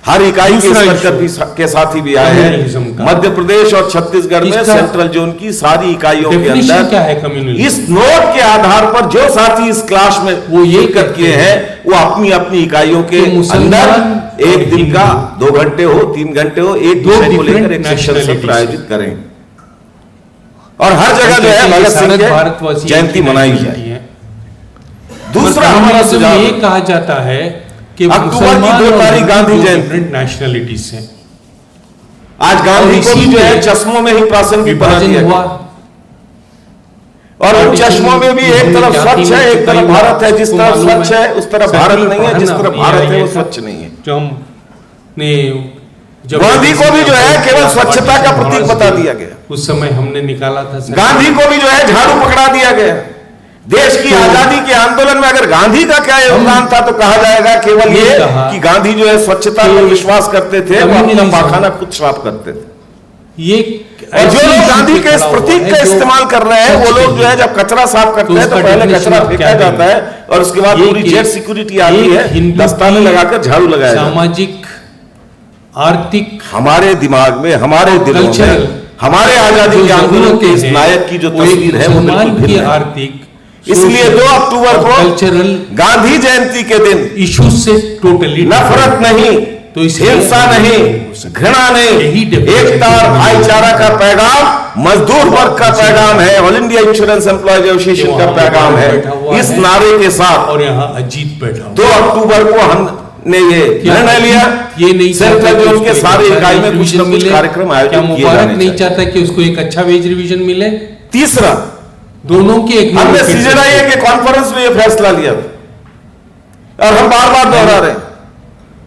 हर इकाई के दूसरा स्तर issue, भी के साथी भी आए कम्युनलिज्म हैं। का। मध्य प्रदेश और छत्तीसगढ़ में इसका सेंट्रल जोन की सारी इकाइयों के डेफिनेशन अंदर क्या है कम्युनलिज्म? इस नोट के आधार पर जो साथी इस क्लास में वो ये शिरकत किए हैं, वो अपनी अपनी इकाइयों के कि मुसलमान अंदर एक दिन का 2 घंटे हो, 3 घंटे हो, एक दो विषय को लेकर different एक शिक्षण सत्र nationalities आयोजित करें, और हर जगह जो है भगत सिंह के जयंती मनाई जाए। दूसरा हमारा सुझाव ये कहा जाता है कि अक्टूबर की मुसलमान 2 और तारीख हिंदू गांधी दो जयंती। different nationalities हैं। आज गांधी और को भी इसी जो है में चश्मों में ही प्रासंगिक बना विभाजन दिया हुआ गया, और उन चश्मों में भी एक तरफ स्वच्छ है, एक तरफ भारत है। जिस तरफ स्वच्छ है उस तरफ भारत नहीं है, जिस तरफ भारत है वो स्वच्छ नहीं है। जो हमने जब गांधी को भी जो है केवल स्वच्छता का प्रतीक बता दिया गया, उस समय हमने निकाला था गांधी को भी जो है झाड़ू पकड़ा दिया गया। देश की आजादी के आंदोलन में अगर गांधी का क्या योगदान था, तो कहा जाएगा केवल ये कि गांधी जो है स्वच्छता पर विश्वास करते थे, वो अपना पाखाना खुद साफ करते थे। ये और जो लोग गांधी के इस प्रतीक का इस्तेमाल कर रहे हैं, वो लोग जो है जब कचरा साफ करते हैं तो पहले कचरा फेंका जाता है, और उसके बाद पूरी जेट सिक्योरिटी आती है, दस्ताने लगाकर झाड़ू लगाया जाता है। सामाजिक, आर्थिक, हमारे दिमाग में, हमारे दिलों में, हमारे आजादी के आंदोलन के इस नायक की जो तस्वीर है वो बिल्कुल की भिन्न है। आर्थिक, इसलिए 2 अक्टूबर को कल्चरल गांधी जयंती के दिन इश्यूज से टोटली नफरत नहीं, तो इसलिए हिंसा नहीं, घृणा यही नहीं, definition एकता और भाईचारा का पैगाम मजदूर वर्ग का पैगाम है, all India insurance employees association का पैगाम है। इस नारे के साथ और यहाँ अजीत बैठा हुआ 2 अक्टूबर को हमने ये निर्णय लिया, ये नहीं सेंट्रल जोन के सारे इकाई में कुछ न कुछ कार्यक्रम क्या आयोजित किए मुबारक जाने नहीं चाहिए। चाहता कि उसको एक अच्छा वेज रिवीजन मिले? तीसरा, दोनों के एक हमने सीजेआईए के कॉन्फ्रेंस में ये फैसला लिया था और हम बार बार दोहरा रहे हैं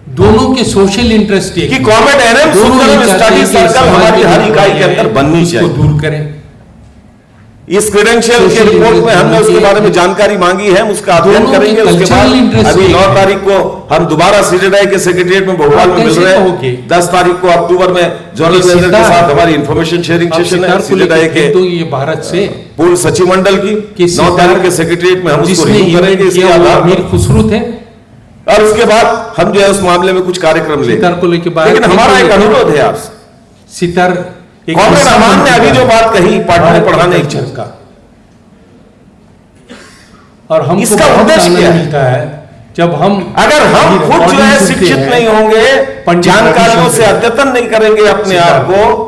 दोनों के सोशल इंटरेस्ट कि comrade NM Sundaram study circle हमारी हर इकाई के अंदर बननी चाहिए। दूर करें। इस क्रेडेंशियल के रिपोर्ट में हमने उसके बारे में जानकारी मांगी है, उसका अध्ययन दोनों के करेंगे। उसके cultural interest बाद अभी एक 9 है। तारीख को हम दोबारा सीजेआई के सेक्रेटरीट में भोपाल में मिल कैसे रहे कहोगे? हैं। 10 तारीख को अक्टूबर में जनरल ये मैनेजर के सितार- साथ हमारी इंफॉर्मेशन शेयरिंग आप सेशन है सितार को सीजेआई लेकर के तो ये भारत से पूर्व सचिव मंडल की कि 9 तारीख सितार के सेक्रेटरीट में हम उसको जिसने रिव्यू करेंगे। इवेंट इसके किया वो आधार अमीर पर खुसरू थे। और उसके बाद हम जो है उस मामले में कुछ कार्यक्रम लेंगे। सितार को लेके बाहर लेकिन हमारा एक अनुरोध है आपसे, सितार एक कॉमरेड हिस्सा अमान बन ने अभी चुका जो है बात कही पढ़ने भारत के पढ़ाने कल्चर की, का, और हमको इसका बहुत उद्देश्य आनंद क्या है? मिलता है जब हम अगर हम ये खुद जो है recording शिक्षित सुनते हैं, नहीं होंगे, पंडित जानकारियों रविशंकर से अद्यतन नहीं करेंगे अपने आप को,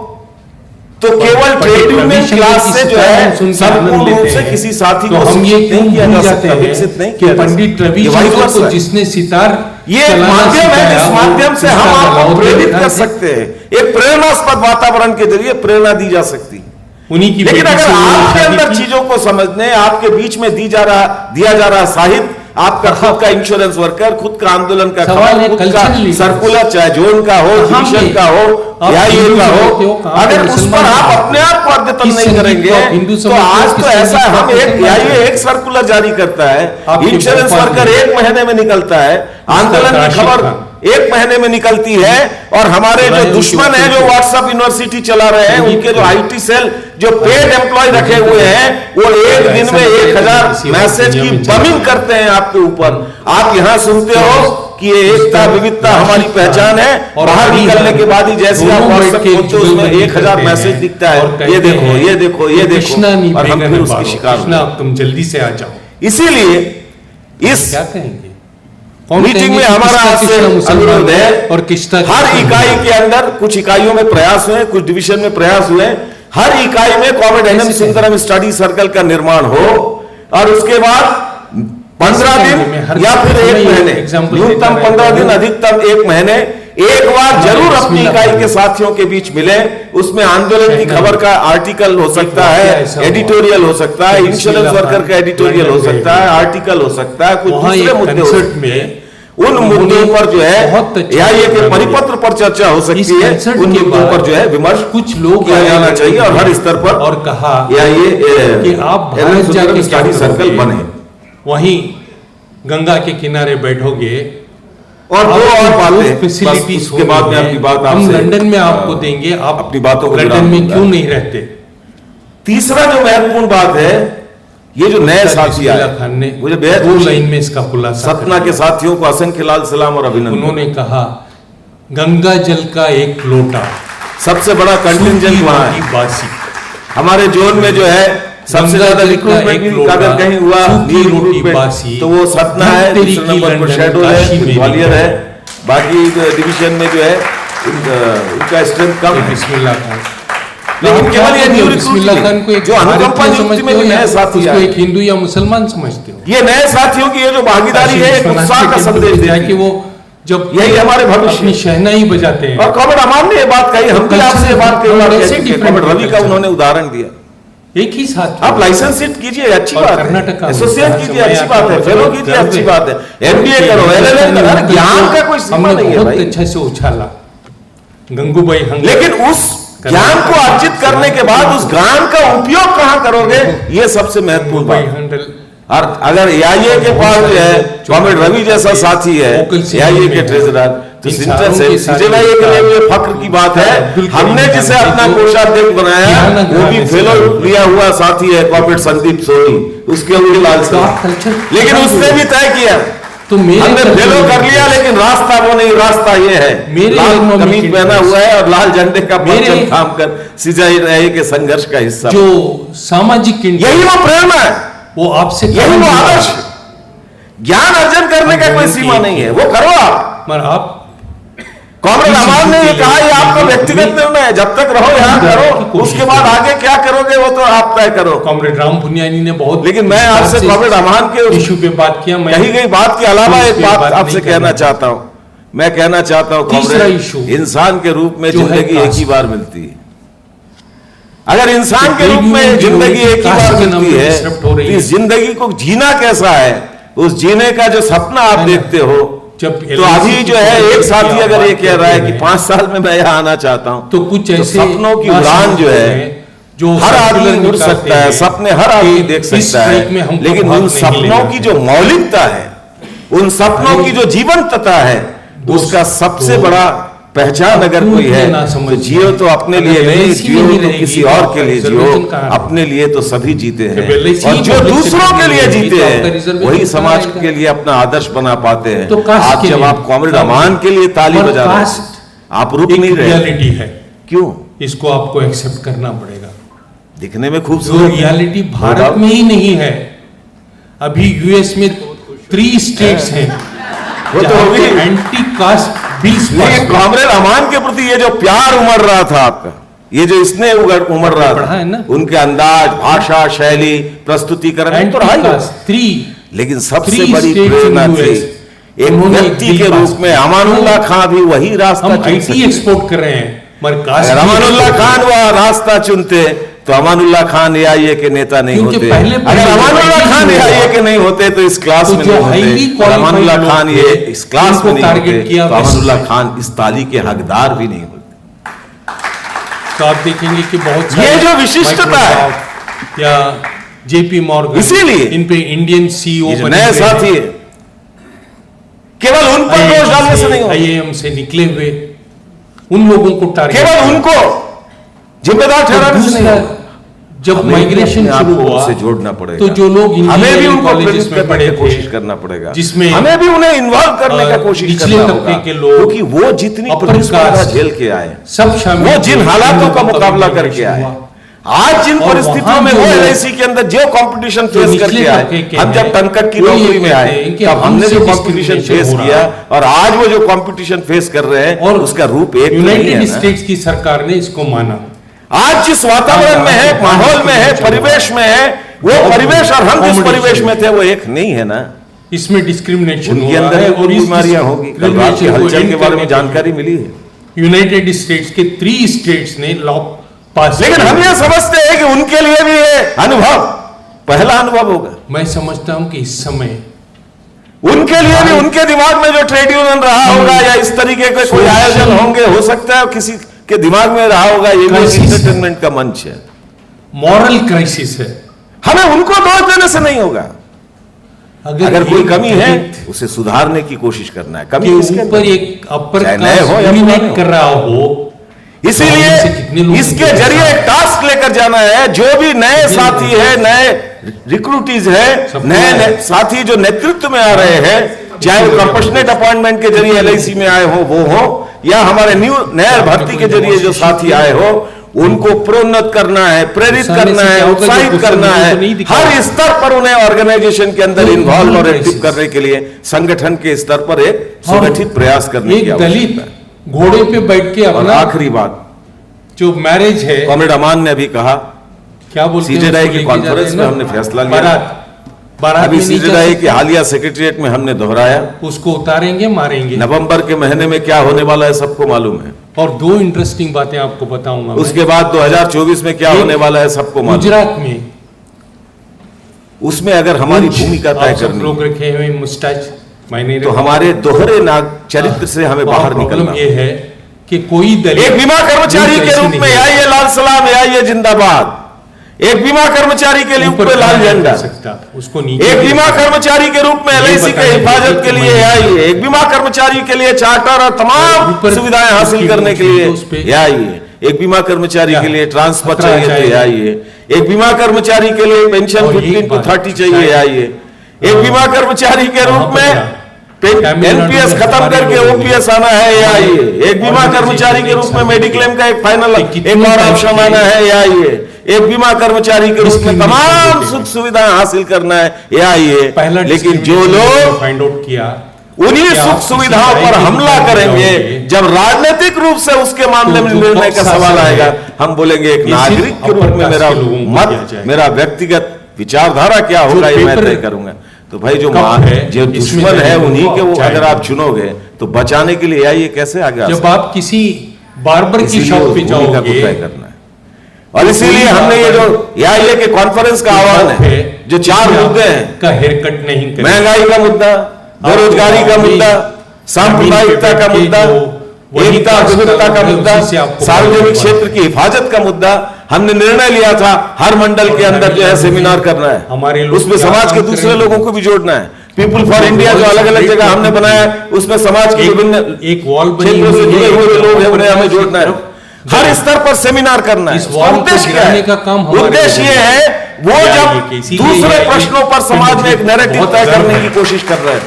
तो केवल पंडित ट्रेड यूनियन रविशंकर क्लास की से जो शिकायत है सुन के संपूर्ण आनंद रूप लेते से हैं। किसी साथी तो को हम ये शिक्षित क्यों नहीं किया भूल जा जाते सकता, हैं विकसित नहीं कि किया जा पंडित सकता। ये रविशंकर vice को versa है। जिसने सितार ये एक चलाना माध्यम है सिखाया, जिस वो माध्यम से हम उसका आपको लाहौर में प्रेरित बैठा कर था। सकते हैं। एक प्रेरणास्पद वातावरण के जरिए प्रेरणा दी जा सकती है। उन्हीं की लेकिन बेटी अगर से उन्होंने आपके शादी अंदर की। चीजों को समझने, आपके बीच में दिया जा रहा साहित्य, आपका खुद का इंश्योरेंस वर्कर, खुद का आंदोलन का सवाल है खुद का cultural leaders। सर्कुलर, चाहे जोन का हो, कहाँ डिवीजन पे? का हो, आप या हिंदू का समझते हो, हो, कहाँ पे अगर उस पर मुसलमान आप हो? अपने आप को अद्यतन किस नहीं संगीत करेंगे, को आप हिंदू तो समझते हो, आज किस तो ऐसा संगीत को हम आप एक मुसलमान ये हो? एक सर्कुलर जारी करता है, आपके इंश्योरेंस भोपाल वर्कर में 1 महीने में निकलता है, आंदोलन की राशिद खबर खान। 1 महीने में निकलती है, और हमारे जो दुश्मन है, जो व्हाट्सएप यूनिवर्सिटी चला रहे हैं, उनके जो आईटी सेल, जो पेड एम्प्लॉय रखे हुए हैं, वो एक दिन में 1000 मैसेज की बमिंग करते हैं आपके ऊपर। आप यहां सुनते हो कि ये एकता विविधता हमारी पहचान है, और बाहर निकलने के बाद ही जैसे आप व्हाट्सएप खोलते हो उसमें 1000 मैसेज दिखता है, ये देखो, ये देखो, ये कृष्णा देखो, नहीं और हम बेगन फिर उसकी बारो, शिकार कृष्णा होते हैं। तुम जल्दी से आ जाओ। इसीलिए इस क्या कहेंगे? कौन मीटिंग कहेंगे में कि हमारा किसका आपसे कृष्णा मुसलमान अनुरोध है, और किसका हर कृष्णा इकाई हिंदू? के अंदर कुछ इकाइयों में प्रयास हुए, कुछ डिवीजन में प्रयास हुए, हर इकाई में कॉमेड एनएम कैसे सुंदरम स्टडी सर्कल का निर्माण हो, और उसके बाद 15 दिन या फिर 1 महीने, न्यूनतम 15 दिन, अधिकतम 1 महीने, एक बार जरूर अपनी इकाई के साथियों के बीच मिले। उसमें आंदोलन की खबर का आर्टिकल हो सकता है, एडिटोरियल हो सकता है, इंश्योरेंस वर्कर का एडिटोरियल हो सकता है, आर्टिकल हो सकता है, कुछ दूसरे मुद्दे हो सकते हैं। उन मुद्दों पर जो है या ये के परिपत्र पर चर्चा हो सकती है, उन मुद्दों पर जो है विमर्श कुछ लोग किया जाना चाहिए, और हर स्तर पर और कहा या ये कि आप भारत जाके क्या स्टडी सर्कल करोगे? बने। वहीं गंगा के किनारे बैठोगे और दो और बातें, फैसिलिटीज बस उसके बाद में आपकी बात हम आपसे लंदन में आपको देंगे, आप अपनी बातों को लंदन में क्यों नहीं रहते? तीसरा जो महत्वपूर्ण बात है, ये जो नए साथी बिस्मिल्लाह आए, खान ने मुझे बेहद 2 खुशी लाइन में इसका खुलासा सतना के साथियों को असंख्य लाल सलाम और अभिनंदन। उन्होंने कहा गंगा जल का एक लोटा, सबसे बड़ा कंटिंजेंट वहां है, बासी, हमारे जोन में जो है सबसे गंगा ज्यादा जल का रिक्रूटमेंट एक लोटा, अगर कहीं हुआ सूखी रोटी recruitment, बासी, तो वो सतना है, धमतरी दूसरे की नंबर पर लंदन, शेडोल है, काशी फिर में ग्वालियर भी है, बाकी डिवीजन में जो है उनका स्ट्रेंथ कम है। बिस्मिल्लाह खान। लेकिन केवल ये न्यू बिस्मिल्लाह खान को एक जो अनुकंपा भारतीय नियुक्ति समझते में हो जो या नए साथी उसको आए, एक हिंदू या मुसलमान समझते हो? ये नए साथियों की ये जो भागीदारी है, एक उत्साह का संदेश देती है कि वो जब यही हमारे भविष्य अपनी शहनाई बजाते हैं। और कॉमेड अमान ने ये बात कही, हम भी आपसे ये बात कई बार कह कैसे चुके हैं। different कॉमेड रवि का culture? उन्होंने उदाहरण दिया। एक ही साथ आप लाइसेंस सीट कीजिए, अच्छी और बात कर्नाटक है, का एसोसिएट जहाँ कीजिए, से मैं अच्छी आता बात है, हूँ, फेलो बहुत कीजिए, गर्व अच्छी है। बात है, एमबीए करो, एलएलएम करो, अरे ज्ञान का कोई सीमा नहीं है बहुत भाई। अच्छे से उछाला गंगूबाई हंग, लेकिन उस ज्ञान को अर्जित करने के बाद उस ज्ञान का उपयोग कहां करोगे, ये सबसे महत्वपूर्ण गंगूबाई बात है। हंडल और अगर एआईए के पास जो है कॉमेड रवि जैसा साथी है, एआईए के ट्रेजरर, तो सीजेआईए के लिए भी ये फक्र की बात है। हमने जिसे अपना कोषाध्यक्ष बनाया, वो भी फेलो लिया हुआ साथी है, कॉमेड संदीप सोनी, उसके लिए लाल सिंह, लेकिन उसने भी तय किया, तो हमने फेलो कर लिया, लेकिन रास्ता वो नहीं, रास्ता ये है, मेरे लाल economic कमीज पहना interest, हुआ है और लाल झंडे का मेरे- परचम थाम कर सीजेआईए के संघर्ष का हिस्सा, जो सामाजिक यही वो प्रेरणा है, वो आपसे यही वो आदर्श है। ज्ञान अर्जन करने का कोई सीमा नहीं है, वो करो आप। पर आप कॉमरेड अमान ने ये कहा, ये आपका व्यक्तिगत निर्णय है, जब तक रहो यहाँ करो, उसके बाद आगे क्या करोगे वो तो आप तय करो। कॉमरेड राम पुनियानी ने बहुत, लेकिन मैं आपसे कॉमरेड अमान के इशू पे बात किया। मैं कही गई बात के अलावा एक बात आपसे नहीं कहना चाहता हूं। मैं कहना चाहता हूं तीसरा कॉमरेड, इशू इंसान के रूप में जो है जिंदगी एक कास्ट। ही बार मिलती है। अगर इंसान के तो रूप में जो जिंदगी एक ही कास्ट बार के नाम मिलती पे है, disrupt हो रही तो है। इस जिंदगी को जीना कैसा है, उस जीने का जो सपना आप है ना? देखते हो, जब तो अभी जो है एक साथी अगर ये कह रहा है कि हैं, 5 साल में मैं यहाँ आना चाहता हूं, तो कुछ ऐसे सपनों की उड़ान जो है, जो हर आदमी circular उड़ निकालते सकता है, हैं सपने हर आदमी कि देख इस सकता स्ट्राइक में है, हमको लेकिन भाग उन नहीं सपनों लेना की है। जो मौलिकता है, उन सपनों की जो जीवंतता है, उसका सबसे बड़ा पहचान अगर कोई है तो जियो तो अपने लिए नहीं, जियो तो किसी और के लिए जियो, अपने लिए तो सभी जीते हैं, और जो दूसरों के लिए जीते हैं वही समाज के लिए अपना आदर्श बना पाते हैं। आज जब आप कॉमरेड अमान के लिए ताली बजा रहे हैं, आप रुक नहीं रहे, रियलिटी है, क्यों? इसको आपको एक्सेप्ट करना पड़ेगा। दिखने में जो खूबसूरत है, रियलिटी भारत में ही नहीं है। अभी यूएस में 3 स्टेट्स हैं वो तो होगी। एंटी कास्ट बिल्स लेकिन कॉमरेड अमान के प्रति ये जो प्यार उमड़ रहा था आपका, ये जो इसने उमड़ रहा बढ़ा है था, ना? उनके अंदाज, भाषा, शैली, प्रस्तुतिकरण तो रहा ही होगा। 3 लेकिन सबसे 3 बड़ी states प्रेरणा in थी US, एक उन्होंने व्यक्ति एक के बिल रूप पास में किया। अमानुल्लाह खान भी वही रास्ता हम चुन आईटी सकते। एक्सपोर्ट कर रहे हैं, मगर कास्ट अगर भी अमानुल्लाह export खान वह रास्ता चुनते तो अमानुल्लाह खान एआईए के नेता नहीं क्योंकि होते। पहले अगर अमानुल्लाह खान एआईए के नहीं होते तो इस क्लास तो में जो नहीं highly होते, और अमानुल्लाह qualified खान लोग ये थे, इस क्लास में उनको नहीं target होते किया तो वैसे। अमानुल्लाह खान इस ताली के हकदार भी नहीं होते। तो आप देखेंगे कि बहुत ये जो विशिष्टता है, Microsoft या जेपी मॉर्गन, इसीलिए इन पे इंडियन सीईओ ये जो नए साथी है, केवल उन पर दोष डालने से नहीं होगा, आईआईएम से निकले हुए उन लोगों को टारगेट केवल उनको जिम्मेदार ठहराने से नहीं होगा। जब हमें माइग्रेशन अपने आप शुरू को हुआ उनसे जोड़ना पड़ेगा, तो जो लोग हमें भी इंजीनियरिंग उनको कॉलेजेस प्रेरित में करने पढ़े की थे, कोशिश करना पड़ेगा, जिसमें हमें भी उन्हें इन्वॉल्व करने का कोशिश निचले करना तबके होगा, के लोग, क्योंकि वो जितनी upper प्रतिस्पर्धा caste, झेल के आए, सब शामिल वो जिन थे, हालातों का उनका मुकाबला migration करके आए, हुआ। आज जिन और परिस्थितियों वहां में जो वो लोग एलआईसी के अंदर जो कंपटीशन जो फेस निचले करके तबके आए, के हम जब हैं, टंकक की वो ये नौकरी में कहते आए हैं कि तब हमने हमसे जो कंपटीशन discrimination फेस हो रहा किया, है। और आज वो जो कंपटीशन फेस कर रहे हैं और उसका रूप एक तो नहीं है यूनाइटेड ना। स्टेट्स की सरकार ने इसको माना। आज जिस वातावरण में है, माहौल में है, परिवेश में है, वो परिवेश और हम जिस परिवेश में थे वो एक नहीं है ना। इसमें डिस्क्रिमिनेशन उनके अंदर है भी और इस बीमारियां होगी। कल रात की discrimination को हलचल के end बारे में करने के जानकारी मिली है, लिए यूनाइटेड स्टेट्स के 3 स्टेट्स ने लॉ पास लेकिन किया। हम ये समझते हैं कि उनके लिए भी ये अनुभव पहला अनुभव होगा। मैं समझता हूं कि इस समय उनके लिए भी उनके दिमाग में जो ट्रेड यूनियन रहा होगा या इस तरीके के कोई आयोजन होंगे, हो सकता है किसी के दिमाग में रहा होगा, ये भी Crisis है। एंटरटेनमेंट का मंच है। मॉरल क्राइसिस है। हमें उनको दोष देने से नहीं होगा, अगर कोई एक कमी है दलित उसे सुधारने की कोशिश करना है। के कमी किसके ऊपर अंदर? एक अपर चाहे नए हो या पुराने डोमिनेट हो। कर रहा हो, इनसे कितने लोग इसीलिए इसके जरिए एक टास्क लेकर जाना है। जो भी नए साथी है, नए रिक्रूटीज है, नए साथी जो नेतृत्व में आ रहे हैं, चाहे वो कंपैशनेट अपॉइंटमेंट के जरिए एलआईसी में आए हो वो हो, या हमारे नए भर्ती के जरिए जो साथी आए हो, उनको प्रोन्नत करना है, प्रेरित करना है, उत्साहित करना है। हर स्तर पर उन्हें ऑर्गेनाइजेशन के अंदर इन्वॉल्व और एक्टिव करने के लिए संगठन के स्तर पर एक सुगठित प्रयास करने की एक आवश्यकता दलित है। घोड़े पे बैठ के और अपना आखिरी बात, जो मैरिज है, कॉमरेड अमान ने अभी कहा, क्या बोलते हैं सीजेआई उसको की लेके कॉन्फ्रेंस जाते हैं में ना, हमने फैसला लिया। बारात अभी में नहीं जा सीजेआई की सकते, हालिया सेक्रेटरिएट में हमने दोहराया। उसको उतारेंगे, मारेंगे। नवंबर के महीने में क्या होने वाला है सबको मालूम है। और 2 इंटरेस्टिंग बातें आपको बताऊंगा मैं। उसके बाद 2024 में क्या एक होने वाला है सबको मालूम। गुजरात में उसमें अगर हमारी भूमिका तय आप सब करनी लोग रखे हुए मुस्टैच, मैंने तो हमारे दोहरे नाग चरित्र से हमें बाहर निकलना। प्रॉब्लम ये है कि कोई दलित एक बीमा कर्मचारी के रूप में आइए लाल सलाम, आइए जिंदाबाद। एक बीमा कर्मचारी के लिए ऊपर लाल झंडा, उसको नीचे एक बीमा कर्मचारी के रूप में एलआईसी के हिफाजत के लिए आइए, एक बीमा कर्मचारी के लिए चार्टर और तमाम सुविधाएं हासिल करने के लिए आइए, एक बीमा कर्मचारी के लिए ट्रांसफर चाहिए तो आइए, एक बीमा कर्मचारी के लिए पेंशन 15/30 चाहिए आइए, एक बीमा कर्मचारी के रूप में एनपीएस खत्म करके ओपीएस आना है या आइए, एक बीमा कर्मचारी के रूप में मेडिक्लेम का एक फाइनल एक और ऑप्शन आना है या आइए, एक बीमा कर्मचारी के रूप में तमाम सुख सुविधाएं हासिल करना है या आइए। लेकिन जो लोग फाइंड आउट किया उन्हीं क्या सुख आप सुविधाओं किसी पर राय हमला के करेंगे जाओगे? जब राजनीतिक रूप से उसके मामले में जो निर्णय कब का सवाल शासन आएगा। है, हम बोलेंगे एक ये सिर्फ नागरिक के रूप में अपर मेरा कास्ट के लोगों को मत, दिया जाएगा। मेरा व्यक्तिगत विचारधारा क्या होगा ये मैं पेपर तय करूंगा। तो भाई जो कब है, जो इसमें दुश्मन है लोगों उन्हीं को के वो चाहिए। अगर आप चुनोगे तो बचाने के लिए ये कैसे आगे आ जब सकते? आप किसी बार्बर की इसीलिए शॉप उस पे भूमिका को जाओगे तय करना है। और तो इसीलिए कोई हमने ये जो बार्बर के कॉन्फ्रेंस का आह्वान है, जो 4 मुद्दे हैं, का हेयर कट नहीं करें। महंगाई का मुद्दा, बेरोजगारी का मुद्दा, सांप्रदायिकता का मुद्दा, एकता विविधता का मुद्दा, सार्वजनिक क्षेत्र की हिफाजत का मुद्दा, हमने निर्णय लिया था हर मंडल के अंदर जो है सेमिनार करना है। हमारे लोग उसमें क्या समाज के काम दूसरे करेंगे? लोगों को भी जोड़ना है। पीपल फॉर इंडिया जो अलग अलग जगह हमने बनाया है, उसमें समाज के विभिन्न एक वॉल बनी क्षेत्रों से हुई जुड़े है, हुए लोग हैं, उन्हें हमें एक जोड़ना है। तरफ हर स्तर पर सेमिनार करना है। इस उसका वॉल को उद्देश्य क्या गिराने है? का काम हमारे उद्देश्य लोगों ये का है वो है। जब इसीलिए दूसरे ये प्रश्नों पर समाज में एक नैरेटिव बहुत तय गर्व करने है। की कोशिश कर रहे हैं।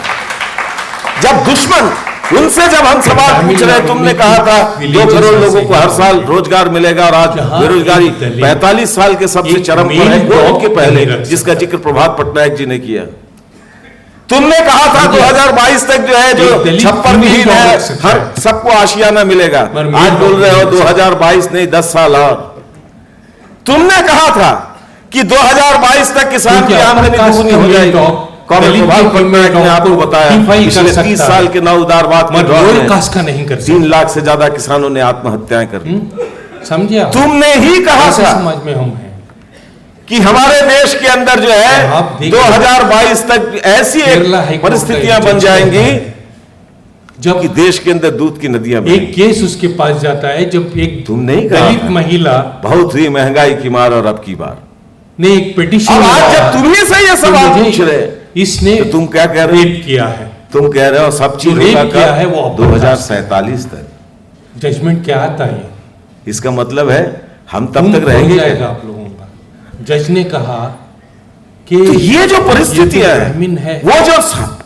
जब दुश्मन उनसे जब हम सवाल पूछ रहे हैं, तुमने कहा था 2 करोड़ लोगों को हर साल रोजगार मिलेगा और आज जहां बेरोजगारी एक दलित 45 साल के सबसे एक चरम पर मेन है, ब्लॉक के पहले नहीं रख जिसका सकता। जिक्र प्रभात पटनायक जी ने किया। तुमने कहा था 2022 तक जो है जो एक दलित छप्पर मेन विहीन ब्लॉक है रख सकता हर है। सबको आशियाना मिलेगा। पर मेन आज बोल ब्लॉक रहे हो नहीं रख सकता। 2022 नहीं 10 साल और। तुमने कहा था कि 2022 तक किसान की क्योंकि आमदनी upper caste दुगनी हो का जाएगी। top कॉमरेड दलित प्रभात के पटनायक ने top आपको को बताया define कर पिछले सकता 30 है। साल के नव उदारवाद के मगर दौर रोल में कास्ट का नहीं कर 3 लाख से ज्यादा किसानों ने आत्महत्याएं कर ली। समझे आप? तुमने ही कहा ऐसे था समाज में हम हैं। कि हमारे देश के अंदर जो है आप देखिए, 2022 तक ऐसी केरला एक हाईकोर्ट का परिस्थितियां एक बन जज जाएंगी जब कि देश के अंदर दूध की नदियां एक बहेंगी। केस उसके पास जाता है, जब एक तुम नहीं कहा दलित था। महिला बहुत हुई महंगाई की मार और अब की बार। ने एक पिटीशन अब आज लगाया जब तुम्ही से ये सवाल कि पूछ मुझे रहे हैं, इसने तो तुम क्या कह रहे हो? रेप किया है। तुम कह रहे हो सब चीज जो रेप होगा किया है वो कब? अपराध 2047 तक। जजमेंट क्या आता है? इसका मतलब है हम तब खून तक खौल रहेंगे जाएगा क्या? आप लोगों का। जज ने कहा कि तो ये जो परिस्थितियां ब्राह्मण है, हैं वो जो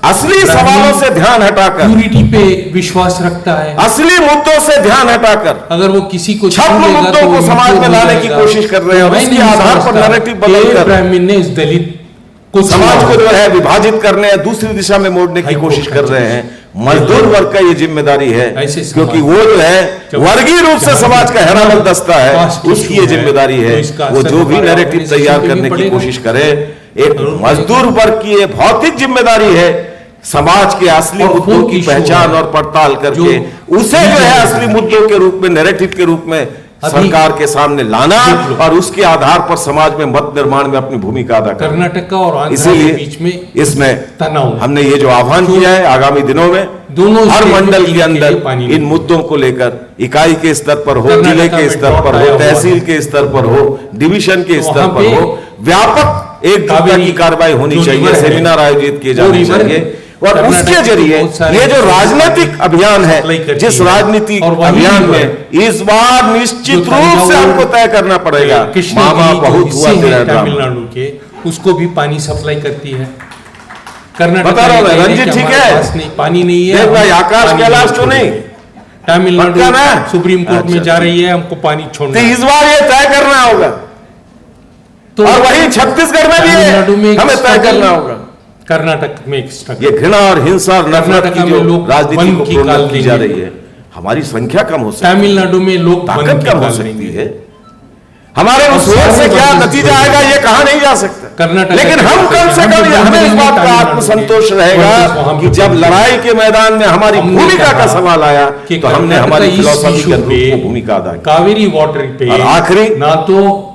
असली सवालों से ध्यान हटाकर, प्यूरिटी पे विश्वास रखता है, असली मुद्दों से ध्यान हटाकर अगर वो किसी को छद्म छू लेगा मुद्दों तो को वो समाज में impure हो लाने की जाएगा। कोशिश कर रहे हैं और मैं उसके नहीं आधार पर समझता नैरेटिव कि बदलकर ब्राह्मण ने इस दलित को समाज को छुआ। जो है विभाजित करने या दूसरी दिशा में मोड़ने की हाईकोर्ट कोशिश का कर रहे हैं। मजदूर वर्ग का ये जिम्मेदारी है, ऐसे समाज क्योंकि वो जो है जब- वर्गीय रूप से जहाँ समाज का हैरामत दस्ता है, कास्ट उसकी issue ये है, जिम्मेदारी तो है इसका वो असर जो भी हमारे नैरेटिव organization तैयार पे भी करने की पड़ेगा। कोशिश करे। एक जरूर मजदूर वर्ग की ये भौतिक जिम्मेदारी है समाज के असली और मुद्दों folk की issue पहचान है, और पड़ताल करके जो उसे जो है असली मुद्दों के रूप में, नैरेटिव के रूप में अभी सरकार के सामने लाना देख लो। और उसके आधार पर समाज में मत निर्माण में अपनी भूमिका अदा करना। कर्नाटक और आंध्र के इसीलिए बीच में इसमें तनाव है। हमने ये जो आह्वान जो किया है आगामी दिनों में दोनों हर स्टेट में मंडल पीने के के अंदर लिए पानी इन नहीं मुद्दों को लेकर इकाई के स्तर पर हो, कर्नाटक जिले के में स्तर पर ड्रॉप हो, आया हुआ तहसील है। के स्तर पर हो, डिवीजन के तो स्तर वहाँ पर पे हो, व्यापक एकजुटता कावेरी की कार्रवाई होनी जो चाहिए, रिवर है, सेमिनार आयोजित किए वो जाने रिवर चाहिए और कर्नाटक उसके के जरिए बहुत सारे ये जो राजनीतिक अभियान है, सप्लाई करती जिस है। राजनीतिक और वही अभियान रिवर में इस बार निश्चित जो रूप से तंजावुर हमको तय करना पड़ेगा। कृष्णगिरी मामा जो बहुत हिस्से हुआ हैं तेरा ड्रामा। तमिलनाडु के, उसको भी पानी सप्लाई करती है। कर्नाटक बता रहा हूं मैं, रंजीत ठीक है? नहीं, पानी नहीं है। देख भाई, हम आकाश पानी कैलाश तो छोड़ेंगे। नहीं? तमिलनाडु पक्का ना? सुप्रीम कोर्ट में अच्छा, जा ठीक। रही है, हमको पानी छोड़ना तो है। इस बार ये तय करना होगा तो और वही छत्तीसगढ़ में भी तमिलनाडु में है, एक हमें तय struggle, करना होगा। कर्नाटक में एक struggle। ये घृणा और हिंसा और नफरत कर्नाटका की में जो लोग राजनीति वन को की प्रोन्नत काल की जा देंगे। रही है, हमारी संख्या कम हो सकती है, तमिलनाडु में लोग वन ताकत की कम हो काल सकती देंगे। है। हमारे और उस वोट से सारे क्या बंदे नतीजा जोड़ेंगे। आएगा ये कहा नहीं जा सकता, कर्नाटक लेकिन के हम कम से हम कम तो हमें इस बात का तमिलनाडु आत्मसंतोष के रहेगा वहाँ कि पे जब जोड़ेंगे। लड़ाई के मैदान में हमारी हमने भूमिका का कहा सवाल आया कि तो हमने कर्नाटक हमारी इस फिलोसॉफी issue के रूप पे में भूमिका अदा की। कावेरी वाटर पे और आखिरी ना तो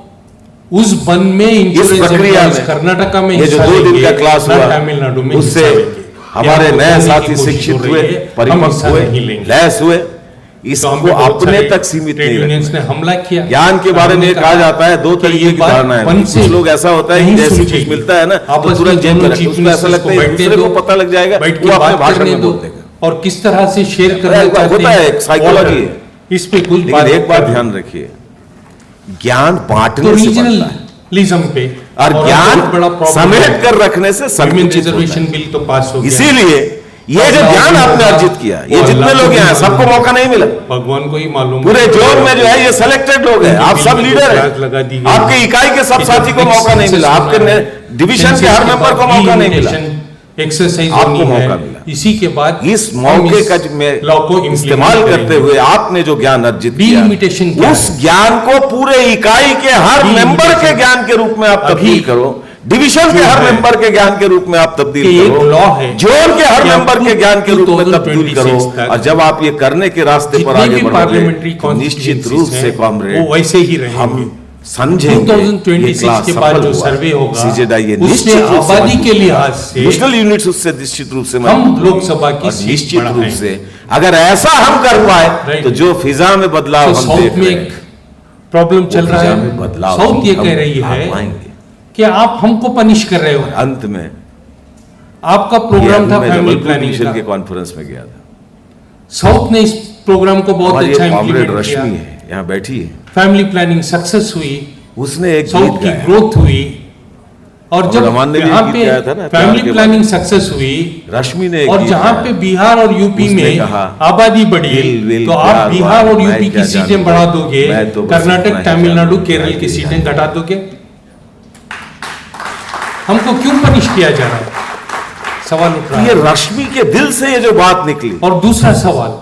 उस बंद में इस प्रक्रिया में कर्नाटका में ये जो हिस्सा 2 दिन लेंगे, का क्लास ना हुआ तमिलनाडु में उससे हिस्सा लेंगे। हमारे ये नए हमको साथी कहने की कोशिश शिक्षित हो हुए, रही है, हम परिपक्व हिस्सा हुए, नहीं लेंगे। लैस हुए, तो इसको हम पे बहुत अपने सारे तक सीमित ट्रेड नहीं यूनियंस रखना। ने हमला किया। ज्ञान के बारे में हमने कहा कहा जाता है 2 कि तरीके ये की बात धारणा है। वन कुछ से लोग ऐसा होता है कि नहीं जैसे सुलझेगी। कुछ मिलता है ना तो आपस में तुरंत जेब में दोनों रखते हैं। चीफ उसको ऐसा लगता है मिनिस्टर्स दूसरे को पता लग जाएगा, बैठ के वो अपने बात भाषण करने में दो बोल देगा। और किस तरह से शेयर करना अरे चाहते होता है, हैं। एक साइकोलॉजी है। इस पे कुछ लेकिन एक बात ध्यान रखिए, ज्ञान तो बांटने से बढ़ता है रीजनलिज्म पे और बहुत ज्ञान बड़ा प्रॉब्लम समेट कर रखने से विमेन संकुचित होता रिजर्वेशन है। बिल तो पास हो गया। इसीलिए ये जो ज्ञान आपने अर्जित किया, ये जितने लोग यहाँ हैं, सबको मौका नहीं मिला। भगवान को ही मालूम पूरे जोन में जो है ये सेलेक्टेड लोग हैं, आप सब लीडर लगा दी हैं, गई। आपके इकाई के सब साथी को मौका नहीं मिला, आपके डिवीजन के हर मेंबर को मौका नहीं मिला, एक्सरसाइज आपको मौका मिला। इसी के बाद इस मौके का लॉ को इस्तेमाल करते हुए आपने जो ज्ञान अर्जित किया, डिलिमिटेशन क्या उस ज्ञान को पूरे इकाई के हर मेंबर के ज्ञान के रूप में आप तब्दील करो, डिवीजन के हर मेंबर के ज्ञान के रूप में आप तब्दील एक करो, लॉ है जोन के हर कि मेंबर के ज्ञान के रूप में तब्दील 2026 करो। तक और जब आप ये करने के रास्ते पर आगे पार्लियामेंट्री बढ़ोगे, निश्चित रूप से कॉमरेड वो वैसे ही रहेंगे। हम समझेंगे 2026 के बाद जो सर्वे होगा सीजेडाई उससे आबादी के लिहाज से नेशनल यूनिट्स उससे निश्चित रूप से हम लोकसभा की और सीट निश्चित रूप बढ़ाएंगे। से अगर ऐसा हम कर पाए Right. तो जो फिजा में बदलाव तो हम साउथ देख में रहे एक हैं, प्रॉब्लम चल वो रहा फिजा में बदलाव है। साउथ ये हम कह रही है आएंगे। कि आप हमको पनिश कर रहे हो। अंत में आपका प्रोग्राम था मैं फैमिली जबलपुर प्लानिंग मिशन के का, कॉन्फ्रेंस में गया था। साउथ ने इस प्रोग्राम को बहुत हमारी अच्छा एक कॉमरेड इम्प्लीमेंट किया। रश्मि है, यहाँ बैठी है, फैमिली प्लानिंग सक्सेस हुई, उसने एक साउथ गीत की गाया। ग्रोथ हुई, और जब रमान ने भी यहाँ एक गीत पे गाया था ना, प्यार फैमिली के प्लानिंग बारे सक्सेस हुई रश्मि ने एक और गीत जहाँ गाया। पे बिहार और यूपी उसने में कहा, आबादी बढ़ी दिल विल तो आप प्यार बिहार और वाला, यूपी मैं क्या की सीटें जानूं, बढ़ा दोगे, मैं तो बस कर्नाटक, इतना ही तमिलनाडु, जानूं, केरल मैं की क्या सीटें जानूं। घटा दोगे। हमको क्यों पनिश किया जा रहा है, सवाल उठ रहा ये है। रश्मि के दिल से ये जो बात निकली, और दूसरा सवाल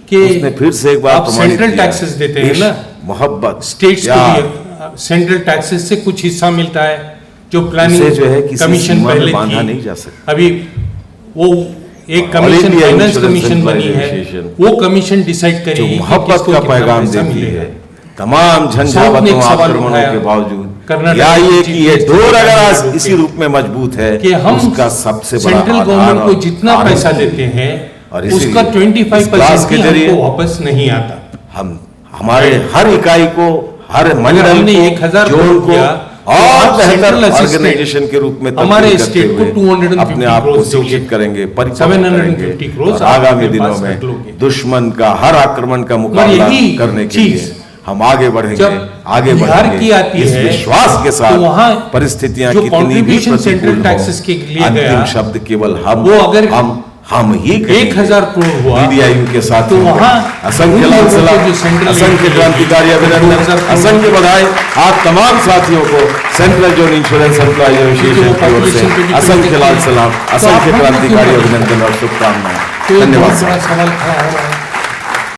कि उसने फिर से एक बार आप प्रमाणित सेंट्रल किया, टैक्सेस देते हैं इश्क, ना, मोहब्बत, स्टेट्स प्यार, को भी सेंट्रल टैक्सेस से कुछ हिस्सा मिलता है जो इसे प्लानिंग जो है किसी कमीशन सीमा में पहले बांधा थी। नहीं जा सकता। अभी वो एक All commission, India finance Insurance commission बनी है, Association, वो कमीशन डिसाइड जो करेगी कि मोहब्बत किसको का कितना पैगाम पैसा देती मिलेगा। है, तमाम साउथ ने झंझावतों एक सवाल आक्रमणों उठाया, के बावजूद, कर्नाटक या ये की कि ये चीफ डोर अगर आज मिनिस्टर इसी रूप में मजबूत है कि हम उसका सबसे बड़ा सेंट्रल आधार गवर्नमेंट को और जितना कारण पैसा है। देते हैं और इसीलिए उसका इस 25% क्लास के भी जरिए हमको वापस नहीं आता। हम हमारे हर इकाई को, हर अगर मंडल हमने को, 1000 जोन करोड़ को किया, और आप बेहतर सेंट्रल असिस्टेंट ऑर्गेनाइजेशन के रूप में हमारे तब्दील करते स्टेट को हुए 250 अपने आप को करोड़ दोगे। शिक्षित करेंगे, परिपक्व 750 करेंगे करोड़ और आप आगामी अपने दिनों पास में रख लोगे। दुश्मन का हर आक्रमण का मुकाबला यही करने के चीज लिए हम आगे बढ़ेंगे, जब आगे बिहार बढ़ेंगे की आती इस है, विश्वास के तो साथ वहाँ परिस्थितियां जो कितनी भी contribution प्रतिकूल central हों, taxes के लिए अंतिम गया, शब्द केवल वो अगर हम ही कहेंगे। 1000 करोड़ हुआ BDIU के साथ तो वहाँ असंख्य उन लाल लोगों को सलाम, जो सेंट्रल असंख्य क्रांतिकारी अभिनंदन, 2000 करोड़ असंख्य बधाई आप तमाम साथियों को central zone insurance employ association की ओर से population पे असंख्य लाल सलाम, तो आप असंख्य हमको क्रांतिकारी क्यों अभिनंदन और शुभकामनाएं। तो एक धन्यवाद बहुत बड़ा सवाल खड़ा हो रहा है।